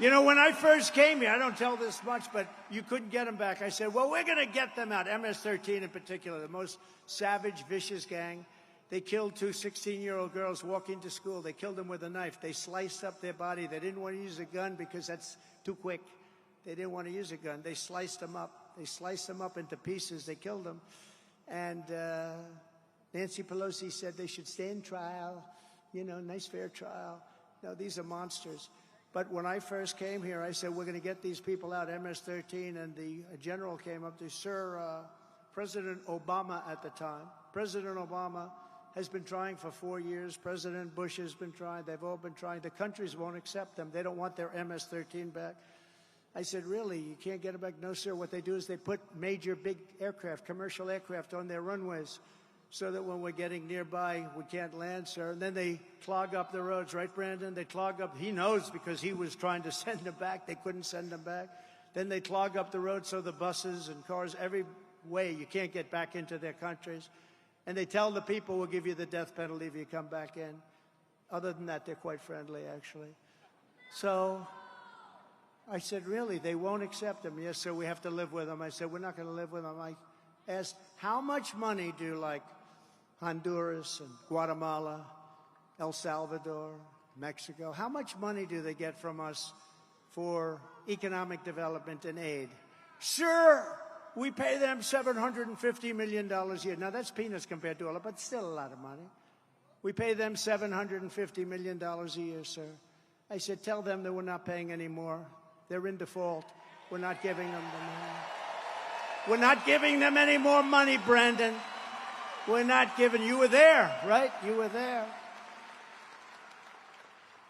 You know, when I first came here, I don't tell this much, but you couldn't get them back. I said, well, we're going to get them out. MS-13 in particular, the most savage, vicious gang. They killed 2 16-year-old girls walking to school. They killed them with a knife. They sliced up their body. They didn't want to use a gun because that's too quick. They didn't want to use a gun. They sliced them up. They sliced them up into pieces. They killed them. And Nancy Pelosi said they should stand trial, you know, nice fair trial. No, these are monsters. But when I first came here, I said, we're going to get these people out, MS-13, and the general came up to Sir President Obama at the time. President Obama has been trying for 4 years. President Bush has been trying. They've all been trying. The countries won't accept them. They don't want their MS-13 back. I said, really, you can't get them back? No, sir. What they do is they put major big aircraft, commercial aircraft, on their runways. so that when we're getting nearby, we can't land, sir. And then they clog up the roads, right, Brandon? They clog up. He knows because he was trying to send them back. They couldn't send them back. Then they clog up the road so the buses and cars, every way, you can't get back into their countries. And they tell the people, we'll give you the death penalty if you come back in. Other than that, they're quite friendly, actually. So I said, really, they won't accept them? Yes, sir, we have to live with them. I said, we're not going to live with them. I asked, how much money do, like, Honduras and Guatemala, El Salvador, Mexico, how much money do they get from us for economic development and aid? Sir, we pay them $750 million a year. Now, that's peanuts compared to all of it, but still a lot of money. We pay them $750 million a year, sir. I said, tell them that we're not paying any more. They're in default. We're not giving them the money. We're not giving them any more money, Brandon. We're not giving. You were there, right? You were there.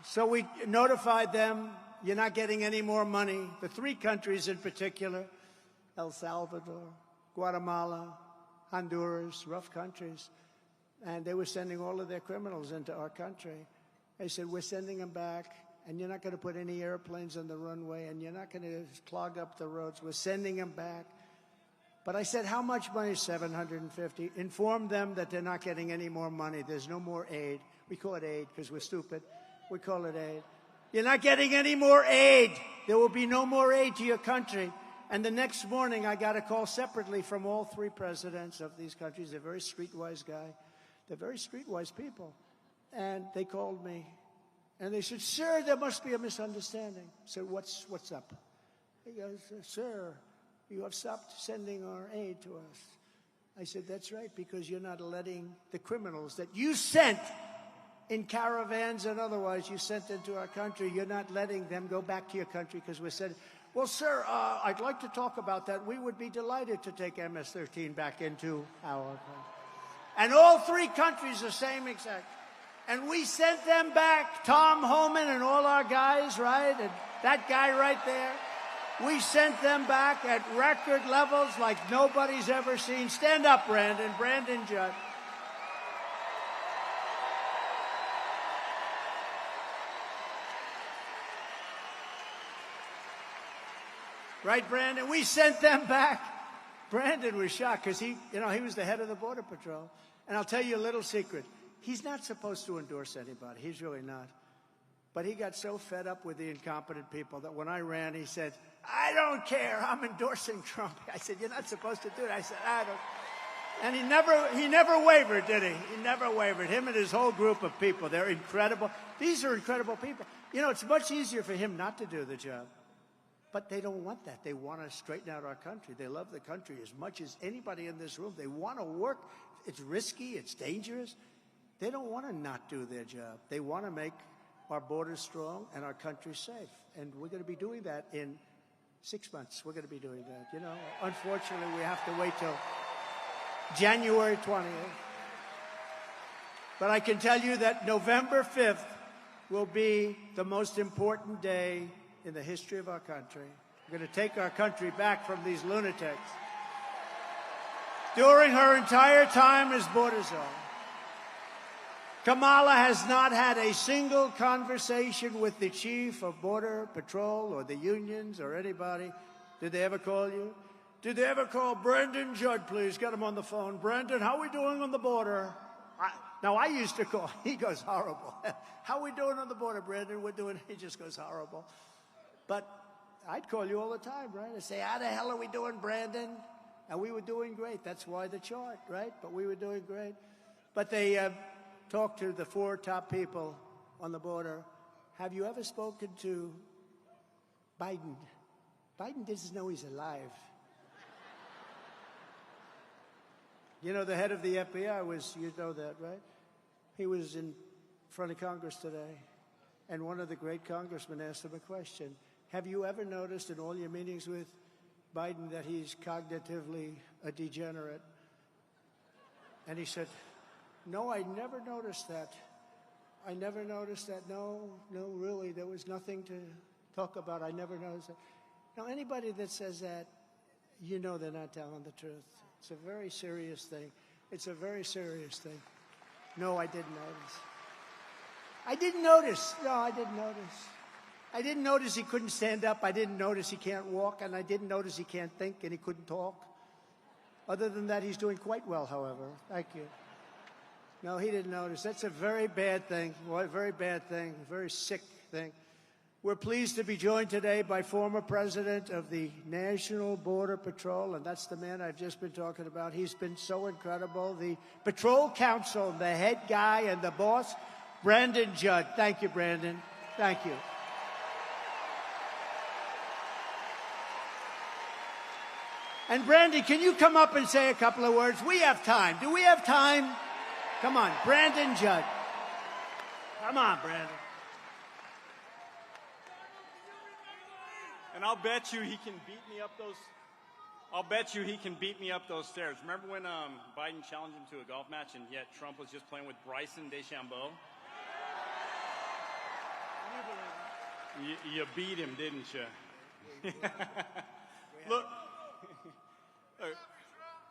So we notified them, you're not getting any more money. The three countries in particular, El Salvador, Guatemala, Honduras, rough countries. And they were sending all of their criminals into our country. They said, we're sending them back, and you're not going to put any airplanes on the runway, and you're not going to clog up the roads. We're sending them back. But I said, how much money? $750. Inform them that they're not getting any more money. There's no more aid. We call it aid because we're stupid. We call it aid. You're not getting any more aid. There will be no more aid to your country. And the next morning, I got a call separately from all three presidents of these countries. They're very streetwise guy. They're very streetwise people. And they called me. And they said, sir, there must be a misunderstanding. I said, what's up? He goes, sir, you have stopped sending our aid to us. I said, that's right, because you're not letting the criminals that you sent in caravans and otherwise you sent into our country, you're not letting them go back to your country because we're sending. Well, sir, I'd like to talk about that. We would be delighted to take MS-13 back into our country. And all three countries the same exact. And we sent them back, Tom Homan and all our guys, right? And that guy right there. We sent them back at record levels like nobody's ever seen. Stand up, Brandon. Brandon Judd. Right, Brandon? We sent them back. Brandon was shocked because he was the head of the Border Patrol. And I'll tell you a little secret. He's not supposed to endorse anybody. He's really not. But he got so fed up with the incompetent people that when I ran, he said, I don't care. I'm endorsing Trump. I said, you're not supposed to do it. I said, I don't. And he never wavered, did he? He never wavered. Him and his whole group of people, they're incredible. These are incredible people. You know, it's much easier for him not to do the job. But they don't want that. They want to straighten out our country. They love the country as much as anybody in this room. They want to work. It's risky. It's dangerous. They don't want to not do their job. They want to make our borders strong and our country safe. And we're going to be doing that in 6 months. We're going to be doing that. You know, unfortunately, we have to wait till January 20th. But I can tell you that November 5th will be the most important day in the history of our country. We're going to take our country back from these lunatics. During her entire time as border czar, Kamala has not had a single conversation with the chief of Border Patrol or the unions or anybody. Did they ever call you? Did they ever call Brandon Judd, please? Get him on the phone. Brandon, how are we doing on the border? Now, I used to call. He goes, horrible. How are we doing on the border, Brandon? We're doing. He just goes, horrible. But I'd call you all the time, right? I'd say, how the hell are we doing, Brandon? And we were doing great. That's why the chart, right? But we were doing great. But they talked to the 4 top people on the border. Have you ever spoken to Biden? Biden doesn't know he's alive. You know, the head of the FBI was, you know that, right? He was in front of Congress today, and one of the great congressmen asked him a question. Have you ever noticed in all your meetings with Biden that he's cognitively a degenerate? And he said, no, I never noticed that. I never noticed that. No, really, there was nothing to talk about. I never noticed that. Now, anybody that says that, you know they're not telling the truth. It's a very serious thing. It's a very serious thing. No, I didn't notice. I didn't notice. No, I didn't notice. I didn't notice he couldn't stand up. I didn't notice he can't walk. And I didn't notice he can't think and he couldn't talk. Other than that, he's doing quite well, however. Thank you. No, he didn't notice. That's a very bad thing. Very bad thing. Very sick thing. We're pleased to be joined today by former President of the National Border Patrol, and that's the man I've just been talking about. He's been so incredible. The Patrol Council, the head guy and the boss, Brandon Judd. Thank you, Brandon. Thank you. And Brandon, can you come up and say a couple of words? We have time. Do we have time? Come on, Brandon Judd. Come on, Brandon. And I'll bet you he can beat me up those. I'll bet you he can beat me up those stairs. Remember when Biden challenged him to a golf match, and yet Trump was just playing with Bryson DeChambeau? You beat him, didn't you? Look,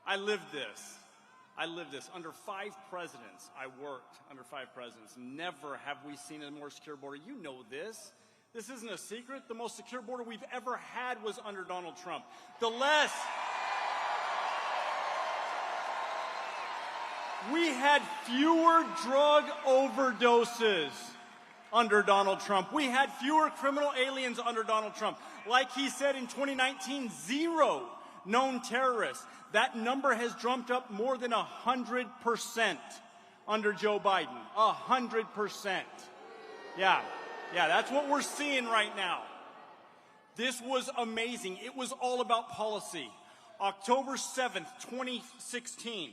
I lived this. I lived this. Under 5 presidents, I worked under 5 presidents. Never have we seen a more secure border. You know this. This isn't a secret. The most secure border we've ever had was under Donald Trump. We had fewer drug overdoses under Donald Trump. We had fewer criminal aliens under Donald Trump. Like he said in 2019, 0 known terrorists. That number has jumped up more than 100% under Joe Biden. 100%. Yeah. Yeah, that's what we're seeing right now. This was amazing. It was all about policy. October 7th, 2016,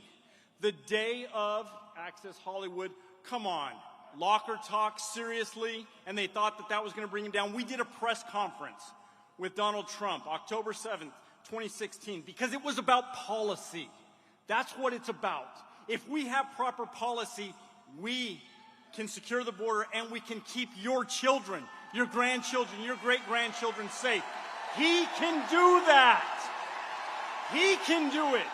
the day of Access Hollywood. Come on, locker talk, seriously? And they thought that that was going to bring him down. We did a press conference with Donald Trump, October 7th, 2016, because it was about policy. That's what it's about. If we have proper policy, we can secure the border and we can keep your children, your grandchildren, your great-grandchildren safe. He can do that. He can do it.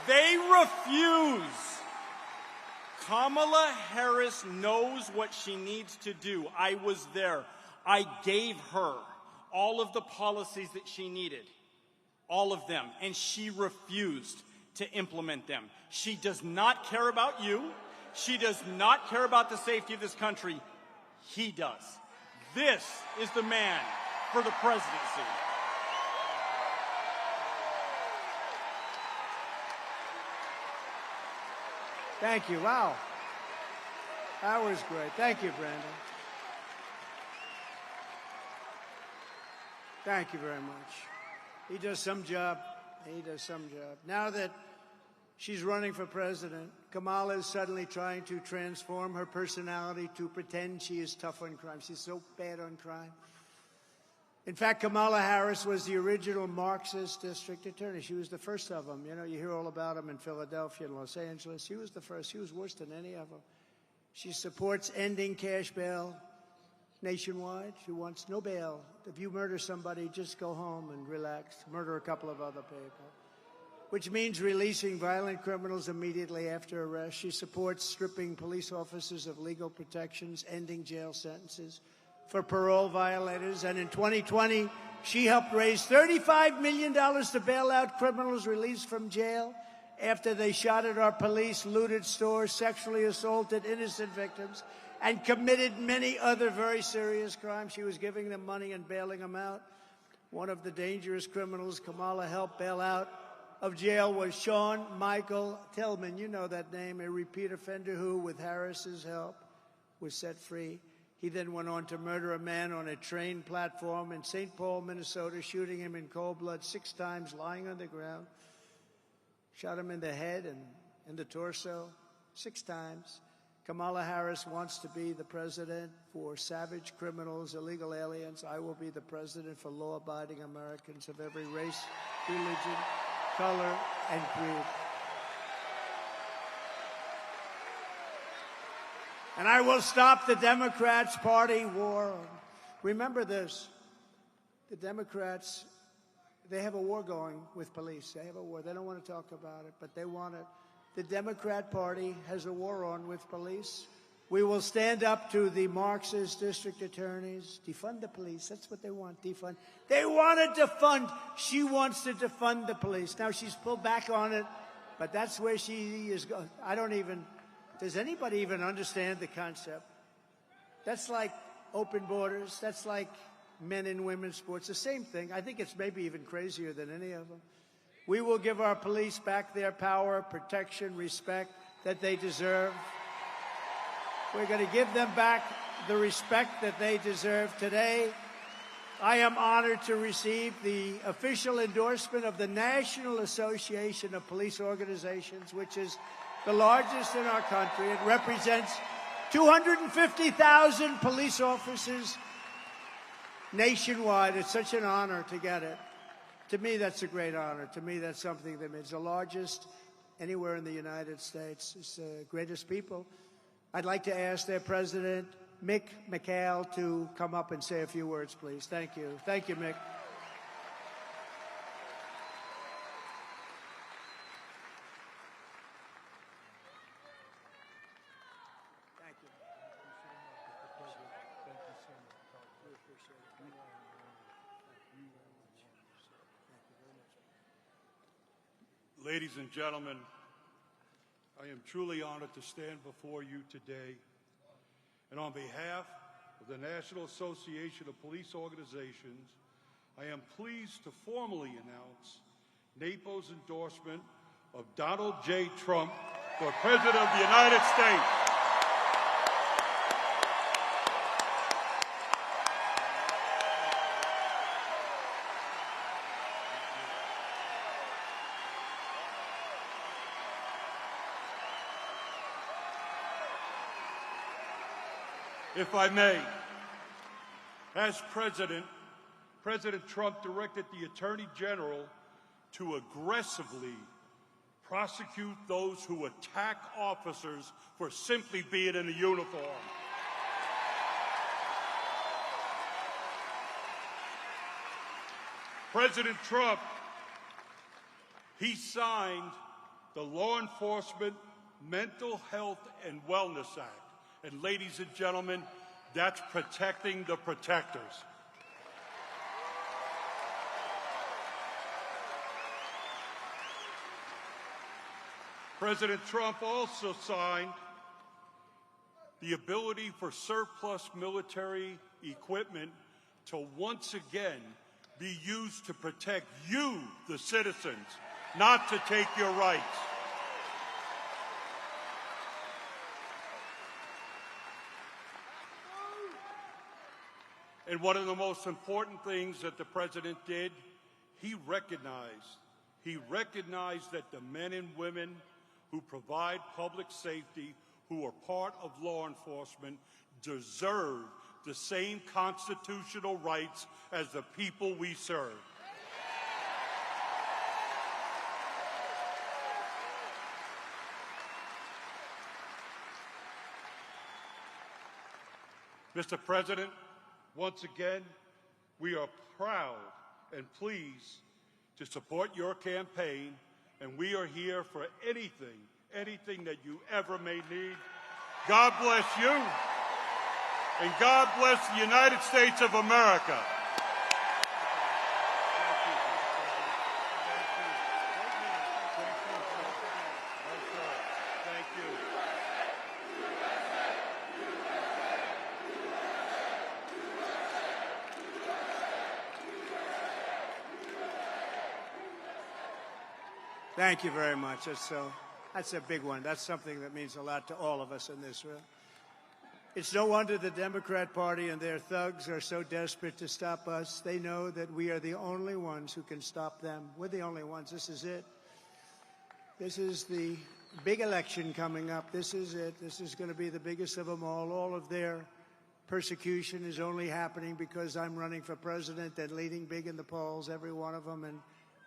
They refuse. Kamala Harris knows what she needs to do. I was there. I gave her all of the policies that she needed, all of them, and she refused to implement them. She does not care about you. She does not care about the safety of this country. He does. This is the man for the presidency. Thank you. Wow. That was great. Thank you, Brandon. Thank you very much. He does some job. He does some job. Now that she's running for president, Kamala is suddenly trying to transform her personality to pretend she is tough on crime. She's so bad on crime. In fact, Kamala Harris was the original Marxist district attorney. She was the first of them. You know, you hear all about them in Philadelphia and Los Angeles. She was the first. She was worse than any of them. She supports ending cash bail nationwide. She wants no bail. If you murder somebody, just go home and relax. Murder a couple of other people. Which means releasing violent criminals immediately after arrest. She supports stripping police officers of legal protections, ending jail sentences for parole violators. And in 2020, she helped raise $35 million to bail out criminals released from jail after they shot at our police, looted stores, sexually assaulted innocent victims, and committed many other very serious crimes. She was giving them money and bailing them out. One of the dangerous criminals Kamala helped bail out of jail was Sean Michael Tillman. You know that name, a repeat offender who, with Harris's help, was set free. He then went on to murder a man on a train platform in St. Paul, Minnesota, shooting him in cold blood 6 times, lying on the ground. Shot him in the head and in the torso 6 times. Kamala Harris wants to be the president for savage criminals, illegal aliens. I will be the president for law-abiding Americans of every race, religion, color, and creed. And I will stop the Democrats' party war. Remember this. The Democrats, they have a war going with police. They have a war. They don't want to talk about it, but they want it. the Democrat Party has a war on with police. We will stand up to the Marxist district attorneys. Defund the police. That's what they want, defund. They want to defund. She wants to defund the police. Now, she's pulled back on it, but that's where she is going. Does anybody even understand the concept? That's like open borders. That's like men and women's sports. The same thing. I think it's maybe even crazier than any of them. We will give our police back their power, protection, respect that they deserve. We're going to give them back the respect that they deserve. Today, I am honored to receive the official endorsement of the National Association of Police Organizations, which is the largest in our country. It represents 250,000 police officers nationwide. It's such an honor to get it. To me, that's a great honor. To me, that's something that means the largest anywhere in the United States. It's the greatest people. I'd like to ask their president, Mick McHale, to come up and say a few words, please. Thank you. Thank you, Mick. Thank you. Ladies and gentlemen, I am truly honored to stand before you today, and on behalf of the National Association of Police Organizations, I am pleased to formally announce NAPO's endorsement of Donald J. Trump for President of the United States. If I may, as President Trump directed the Attorney General to aggressively prosecute those who attack officers for simply being in a uniform. President Trump, he signed the Law Enforcement Mental Health and Wellness Act. And ladies and gentlemen, that's protecting the protectors. President Trump also signed the ability for surplus military equipment to once again be used to protect you, the citizens, not to take your rights. And one of the most important things that the president did, he recognized that the men and women who provide public safety, who are part of law enforcement, deserve the same constitutional rights as the people we serve. Mr. President, once again, we are proud and pleased to support your campaign, and we are here for anything that you ever may need. God bless you, and God bless the United States of America. Thank you very much. That's a big one. That's something that means a lot to all of us in this room. It's no wonder the Democrat Party and their thugs are so desperate to stop us. They know that we are the only ones who can stop them. We're the only ones. This is it. This is the big election coming up. This is it. This is going to be the biggest of them all. All of their persecution is only happening because I'm running for president and leading big in the polls, every one of them. And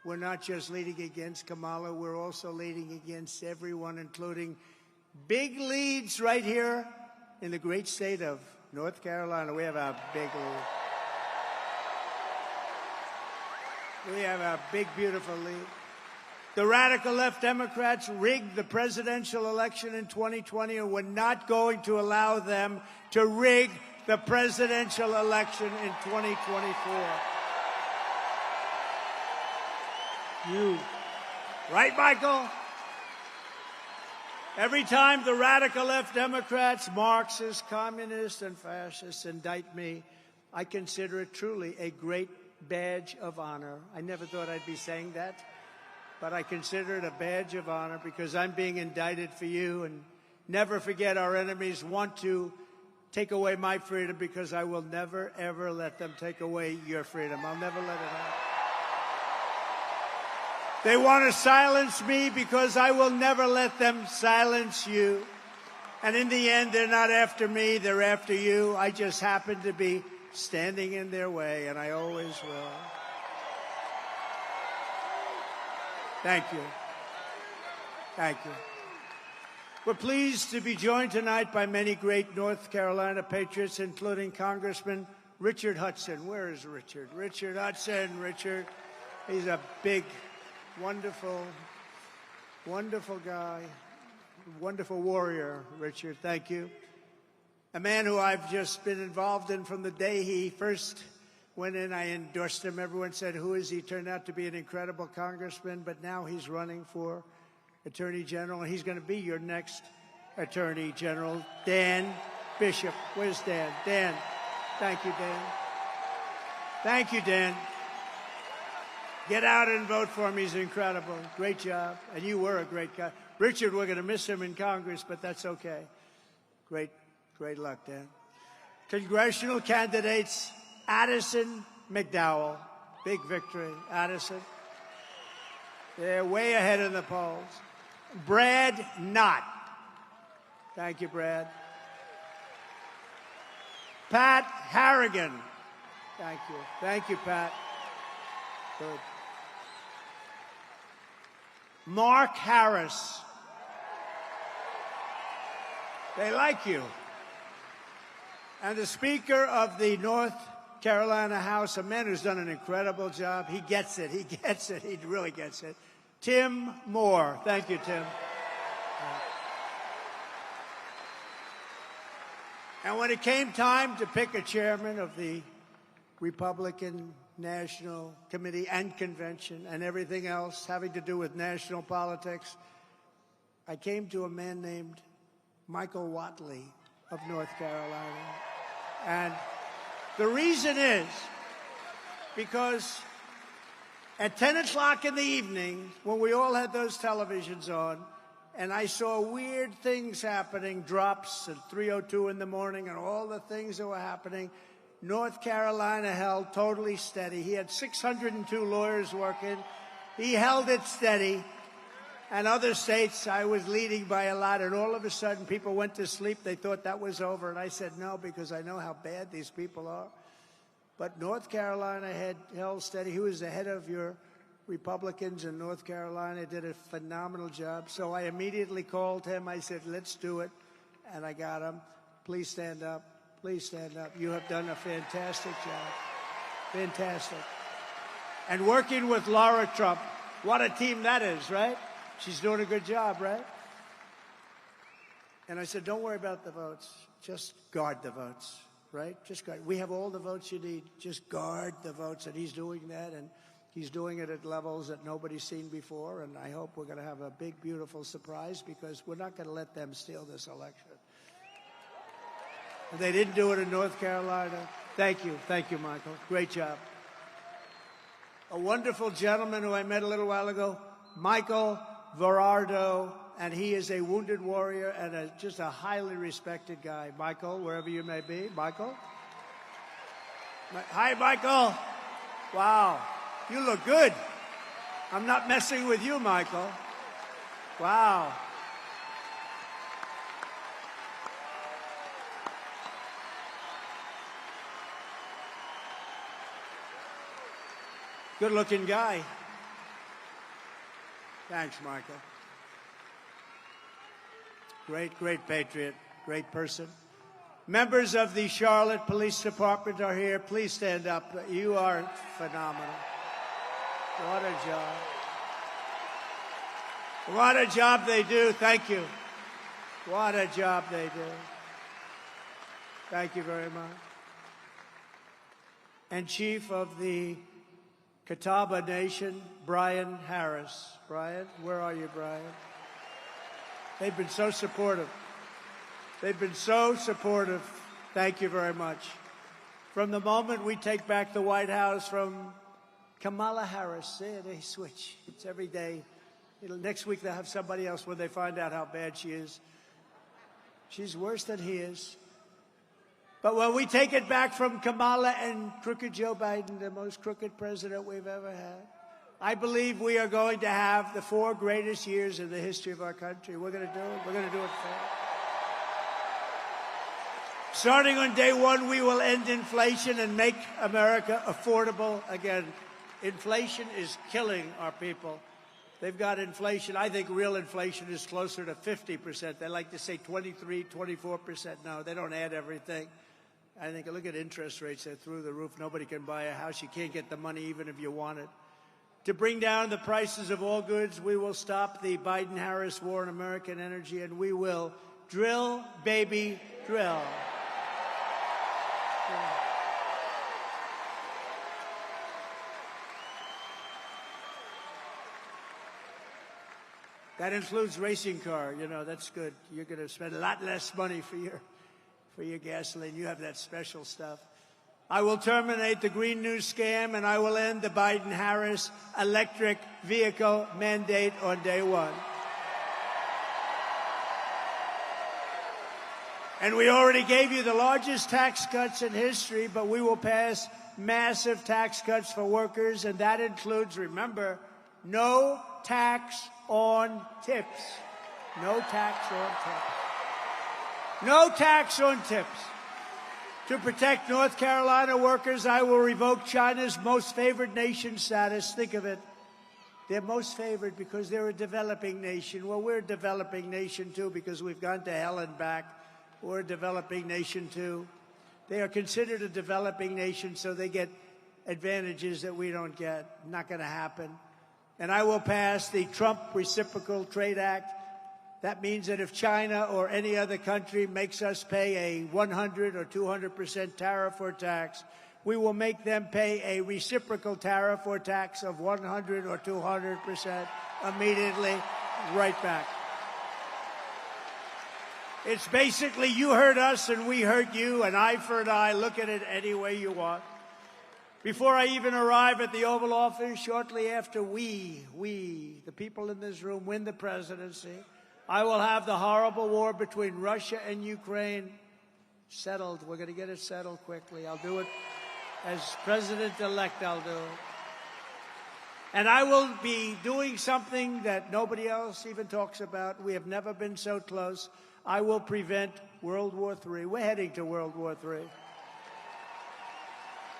we're not just leading against Kamala, we're also leading against everyone, including big leads right here in the great state of North Carolina. We have a big lead. We have a big, beautiful lead. The radical left Democrats rigged the presidential election in 2020, and we're not going to allow them to rig the presidential election in 2024. You. Right, Michael? Every time the radical left Democrats, Marxists, communists, and fascists indict me, I consider it truly a great badge of honor. I never thought I'd be saying that, but I consider it a badge of honor because I'm being indicted for you. And never forget, our enemies want to take away my freedom because I will never, ever let them take away your freedom. I'll never let it happen. They want to silence me because I will never let them silence you. And in the end, they're not after me, they're after you. I just happen to be standing in their way, and I always will. Thank you. Thank you. We're pleased to be joined tonight by many great North Carolina patriots, including Congressman Richard Hudson. Where is Richard? Richard Hudson. Richard, he's a big, wonderful, wonderful guy, wonderful warrior, Richard. Thank you. A man who I've just been involved in from the day he first went in. I endorsed him. Everyone said, who is he? Turned out to be an incredible congressman, but now he's running for Attorney General, and he's going to be your next Attorney General, Dan Bishop. Where's Dan? Dan. Thank you, Dan. Thank you, Dan. Get out and vote for him. He's incredible. Great job. And you were a great guy. Richard, we're going to miss him in Congress, but that's okay. Great luck, Dan. Congressional candidates, Addison McDowell. Big victory, Addison. They're way ahead in the polls. Brad Knott. Thank you, Brad. Pat Harrigan. Thank you. Thank you, Pat. Good. Mark Harris. They like you. And the Speaker of the North Carolina House, a man who's done an incredible job. He gets it. He gets it. He really gets it. Tim Moore. Thank you, Tim. And when it came time to pick a chairman of the Republican National Committee and Convention and everything else having to do with national politics, I came to a man named Michael Whatley of North Carolina. And the reason is because at 10 o'clock in the evening, when we all had those televisions on, and I saw weird things happening, drops at 3:02 in the morning and all the things that were happening, North Carolina held totally steady. He had 602 lawyers working. He held it steady. And other states, I was leading by a lot, and all of a sudden people went to sleep. They thought that was over, and I said no, because I know how bad these people are. But North Carolina had held steady. He was the head of your Republicans in North Carolina, did a phenomenal job. So I immediately called him. I said, let's do it, and I got him. Please stand up. Please stand up. You have done a fantastic job. Fantastic. And working with Laura Trump, what a team that is, right? She's doing a good job, right? And I said, don't worry about the votes. Just guard the votes, right? Just guard. We have all the votes you need. Just guard the votes. And he's doing that, and he's doing it at levels that nobody's seen before. And I hope we're going to have a big, beautiful surprise, because we're not going to let them steal this election. And they didn't do it in North Carolina. Thank you. Thank you, Michael. Great job. A wonderful gentleman who I met a little while ago, Michael Verardo, and he is a wounded warrior and just a highly respected guy. Michael, wherever you may be. Michael? Hi, Michael. Wow. You look good. I'm not messing with you, Michael. Wow. Good-looking guy. Thanks, Michael. Great patriot, great person. Members of the Charlotte Police Department are here. Please stand up. You are phenomenal. What a job. What a job they do. Thank you. What a job they do. Thank you very much. And Chief of the Catawba Nation, Brian Harris. Brian, where are you, Brian? They've been so supportive. They've been so supportive. Thank you very much. From the moment we take back the White House from Kamala Harris, they switch. It's every day. Next week they'll have somebody else when they find out how bad she is. She's worse than he is. But when we take it back from Kamala and crooked Joe Biden, the most crooked president we've ever had, I believe we are going to have the 4 greatest years in the history of our country. We're going to do it. We're going to do it fair. Starting on day 1, we will end inflation and make America affordable again. Inflation is killing our people. They've got inflation. I think real inflation is closer to 50%. They like to say 23, 24%. No, they don't add everything. I think, look at interest rates. They're through the roof. Nobody can buy a house. You can't get the money even if you want it. To bring down the prices of all goods, we will stop the Biden-Harris war on American energy, and we will drill, baby, drill. That includes racing car. You know, that's good. You're going to spend a lot less money for your gasoline. You have that special stuff. I will terminate the Green New scam, and I will end the Biden-Harris electric vehicle mandate on day 1. And we already gave you the largest tax cuts in history, but we will pass massive tax cuts for workers, and that includes, remember, no tax on tips. No tax on tips. No tax on tips. To protect North Carolina workers, I will revoke China's most favored nation status. Think of it. They're most favored because they're a developing nation. Well, we're a developing nation, too, because we've gone to hell and back. We're a developing nation, too. They are considered a developing nation, so they get advantages that we don't get. Not going to happen. And I will pass the Trump Reciprocal Trade Act. That means that if China or any other country makes us pay a 100 or 200% tariff or tax, we will make them pay a reciprocal tariff or tax of 100 or 200% immediately, right back. It's basically you hurt us and we hurt you, an eye for an eye. Look at it any way you want. Before I even arrive at the Oval Office, shortly after we, the people in this room, win the presidency, I will have the horrible war between Russia and Ukraine settled. We're going to get it settled quickly. I'll do it as president-elect. I'll do it. And I will be doing something that nobody else even talks about. We have never been so close. I will prevent World War III. We're heading to World War III.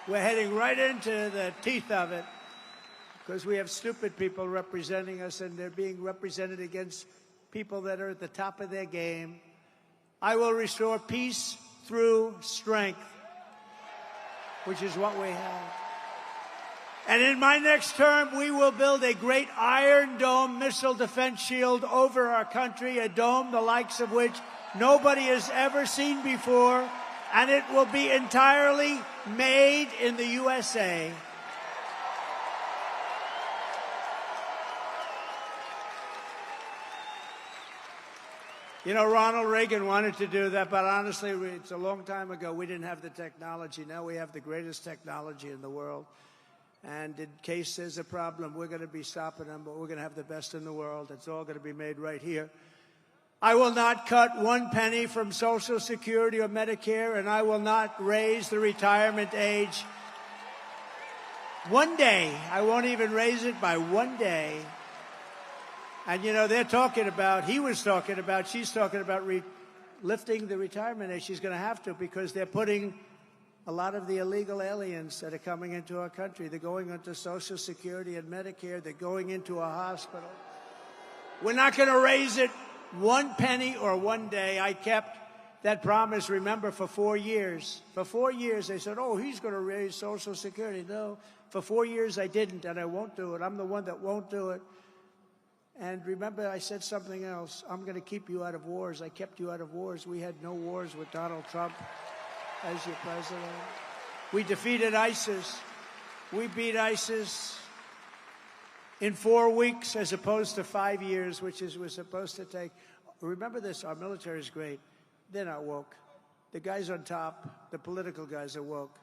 We're heading right into the teeth of it because we have stupid people representing us, and they're being represented against people that are at the top of their game. I will restore peace through strength, which is what we have. And in my next term, we will build a great Iron Dome missile defense shield over our country, a dome the likes of which nobody has ever seen before, and it will be entirely made in the USA. You know, Ronald Reagan wanted to do that, but honestly, it's a long time ago. We didn't have the technology. Now we have the greatest technology in the world. And in case there's a problem, we're going to be stopping them, but we're going to have the best in the world. It's all going to be made right here. I will not cut one penny from Social Security or Medicare, and I will not raise the retirement age. One day. I won't even raise it by one day. And, you know, she's talking about lifting the retirement age. She's going to have to, because they're putting a lot of the illegal aliens that are coming into our country. They're going into Social Security and Medicare. They're going into a hospital. We're not going to raise it one penny or one day. I kept that promise, remember, for 4 years. For 4 years, they said, oh, he's going to raise Social Security. No, for 4 years I didn't, and I won't do it. I'm the one that won't do it. And remember, I said something else. I'm going to keep you out of wars. I kept you out of wars. We had no wars with Donald Trump as your president. We defeated ISIS. We beat ISIS in 4 weeks as opposed to 5 years, which was supposed to take. Remember this, our military is great. They're not woke. The guys on top, the political guys are woke,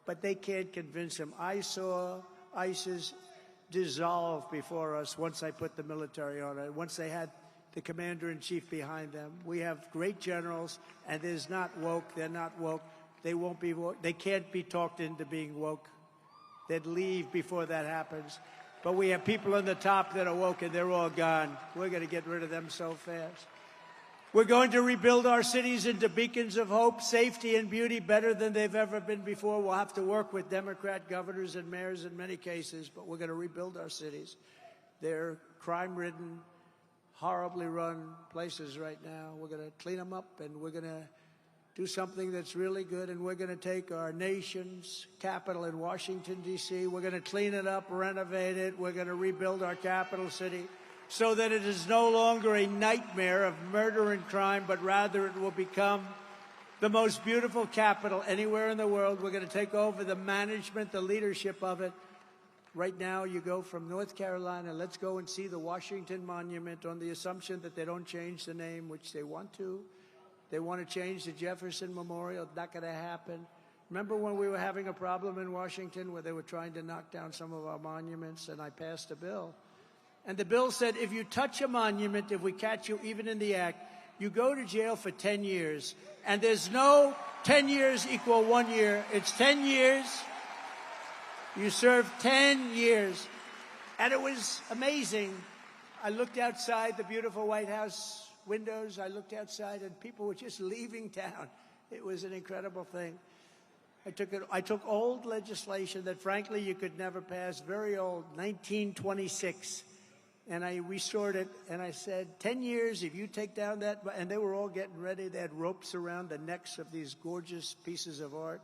but they can't convince them. I saw ISIS dissolve before us once I put the military on it, once they had the commander-in-chief behind them. We have great generals, and there's not woke. They're not woke. They won't be woke. They can't be talked into being woke. They'd leave before that happens. But we have people on the top that are woke, and they're all gone. We're going to get rid of them so fast. We're going to rebuild our cities into beacons of hope, safety, and beauty better than they've ever been before. We'll have to work with Democrat governors and mayors in many cases, but we're going to rebuild our cities. They're crime-ridden, horribly run places right now. We're going to clean them up, and we're going to do something that's really good, and we're going to take our nation's capital in Washington, D.C. We're going to clean it up, renovate it. We're going to rebuild our capital city so that it is no longer a nightmare of murder and crime, but rather it will become the most beautiful capital anywhere in the world. We're going to take over the management, the leadership of it. Right now, you go from North Carolina, let's go and see the Washington Monument on the assumption that they don't change the name, which they want to. They want to change the Jefferson Memorial. Not going to happen. Remember when we were having a problem in Washington where they were trying to knock down some of our monuments, and I passed a bill. And the bill said, if you touch a monument, if we catch you even in the act, you go to jail for 10 years. And there's no 10 years equal 1 year. It's 10 years. You serve 10 years. And it was amazing. I looked outside the beautiful White House windows. I looked outside, and people were just leaving town. It was an incredible thing. I took old legislation that, frankly, you could never pass, very old, 1926, and I restored it, and I said, 10 years, if you take down that, and they were all getting ready. They had ropes around the necks of these gorgeous pieces of art.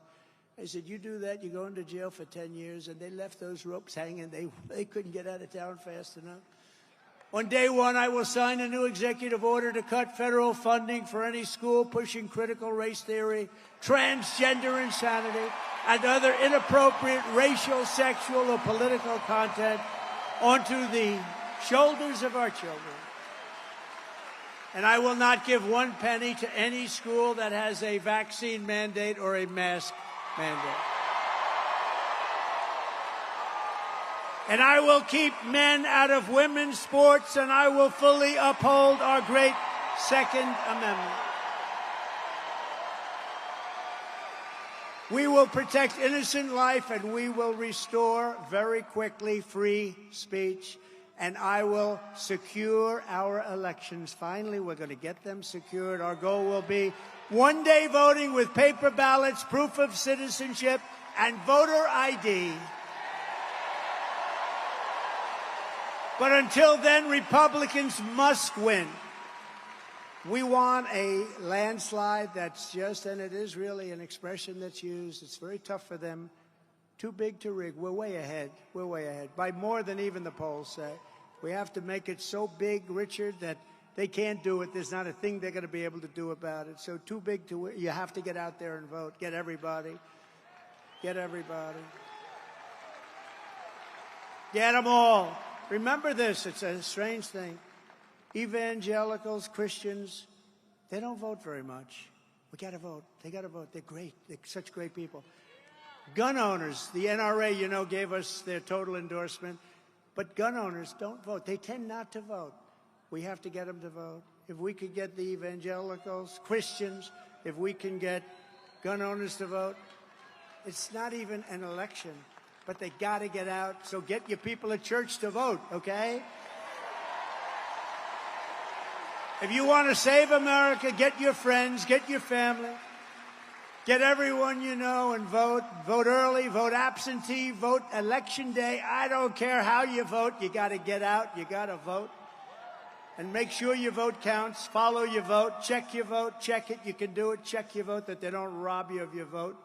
I said, you do that, you go into jail for 10 years, and they left those ropes hanging. They couldn't get out of town fast enough. On day one, I will sign a new executive order to cut federal funding for any school pushing critical race theory, transgender insanity, and other inappropriate racial, sexual, or political content onto the shoulders of our children. And I will not give 1 penny to any school that has a vaccine mandate or a mask mandate. And I will keep men out of women's sports, and I will fully uphold our great Second Amendment. We will protect innocent life, and we will restore very quickly free speech, and I will secure our elections. Finally, we're going to get them secured. Our goal will be one-day voting with paper ballots, proof of citizenship, and voter ID. But until then, Republicans must win. We want a landslide that's just, and it is really an expression that's used. It's very tough for them. Too big to rig. We're way ahead. We're way ahead. By more than even the polls say. We have to make it so big, Richard, that they can't do it. There's not a thing they're going to be able to do about it. So too big to win. You have to get out there and vote. Get everybody. Get everybody. Get them all. Remember this, it's a strange thing. Evangelicals, Christians, they don't vote very much. We got to vote. They got to vote. They're great. They're such great people. Gun owners, the NRA, you know, gave us their total endorsement. But gun owners don't vote. They tend not to vote. We have to get them to vote. If we could get the evangelicals, Christians, if we can get gun owners to vote, it's not even an election. But they got to get out, so get your people at church to vote, okay? If you want to save America, get your friends, get your family, get everyone you know and vote. Vote early, vote absentee, vote election day. I don't care how you vote. You got to get out. You got to vote. And make sure your vote counts. Follow your vote. Check your vote. Check it. You can do it. Check your vote, that they don't rob you of your vote.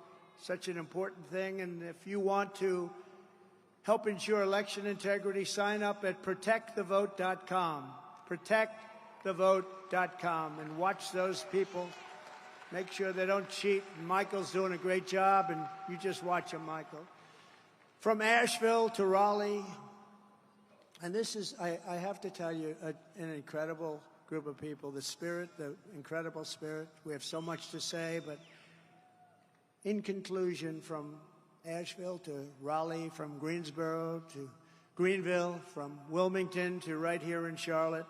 Such an important thing. And if you want to help ensure election integrity, sign up at protectthevote.com. Protectthevote.com, and watch those people. Make sure they don't cheat. Michael's doing a great job, and you just watch him, Michael. From Asheville to Raleigh, and this is, I have to tell you, an incredible group of people. The spirit, the incredible spirit. We have so much to say, but in conclusion, from Asheville to Raleigh, from Greensboro to Greenville, from Wilmington to right here in Charlotte,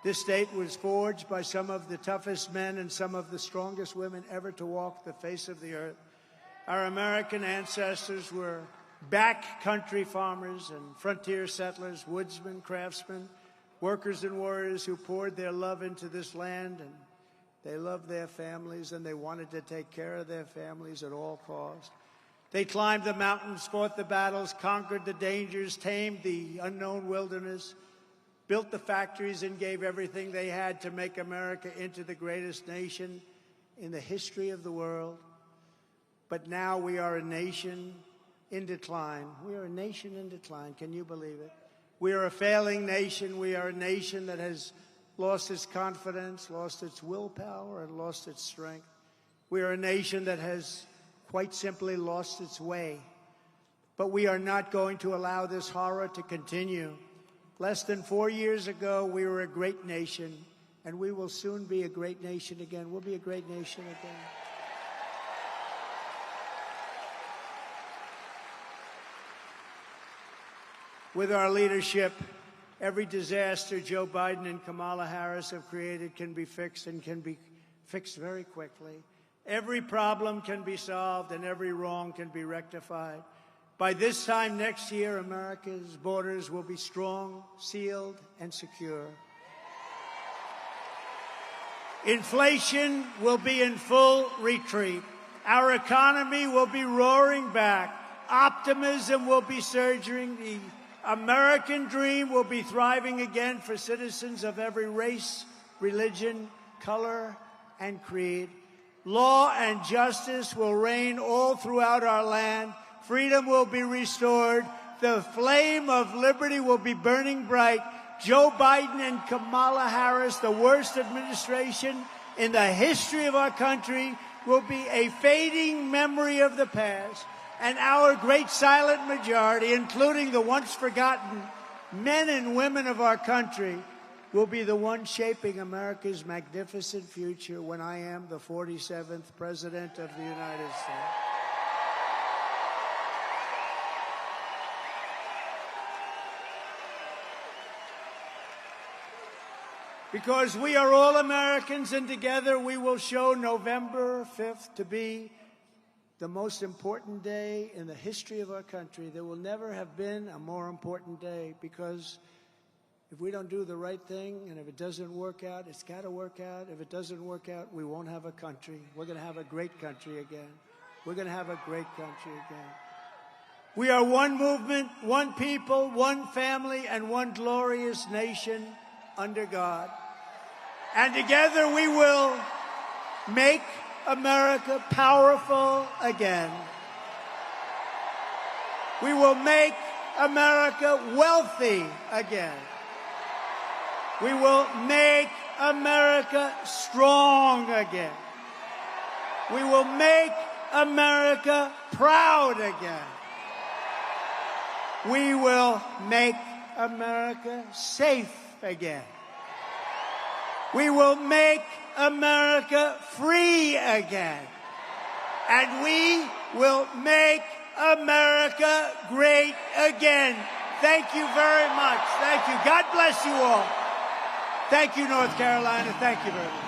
this state was forged by some of the toughest men and some of the strongest women ever to walk the face of the earth. Our American ancestors were backcountry farmers and frontier settlers, woodsmen, craftsmen, workers and warriors who poured their love into this land, and they loved their families and they wanted to take care of their families at all costs. They climbed the mountains, fought the battles, conquered the dangers, tamed the unknown wilderness, built the factories, and gave everything they had to make America into the greatest nation in the history of the world. But now we are a nation in decline. We are a nation in decline. Can you believe it? We are a failing nation. We are a nation that has lost its confidence, lost its willpower, and lost its strength. We are a nation that has quite simply lost its way. But we are not going to allow this horror to continue. Less than 4 years ago, we were a great nation, and we will soon be a great nation again. We'll be a great nation again. With our leadership, every disaster Joe Biden and Kamala Harris have created can be fixed, and can be fixed very quickly. Every problem can be solved, and every wrong can be rectified. By this time next year, America's borders will be strong, sealed, and secure. Inflation will be in full retreat. Our economy will be roaring back. Optimism will be surging. The American dream will be thriving again for citizens of every race, religion, color, and creed. Law and justice will reign all throughout our land. Freedom will be restored. The flame of liberty will be burning bright. Joe Biden and Kamala Harris, the worst administration in the history of our country, will be a fading memory of the past. And our great silent majority, including the once forgotten men and women of our country, will be the ones shaping America's magnificent future when I am the 47th President of the United States. Because we are all Americans, and together we will show November 5th to be the most important day in the history of our country. There will never have been a more important day, because if we don't do the right thing, and if it doesn't work out, it's got to work out. If it doesn't work out, we won't have a country. We're going to have a great country again. We're going to have a great country again. We are one movement, one people, one family, and one glorious nation under God. And together we will make America powerful again. We will make America wealthy again. We will make America strong again. We will make America proud again. We will make America safe again. We will make America free again. And we will make America great again. Thank you very much. Thank you. God bless you all. Thank you, North Carolina. Thank you very much.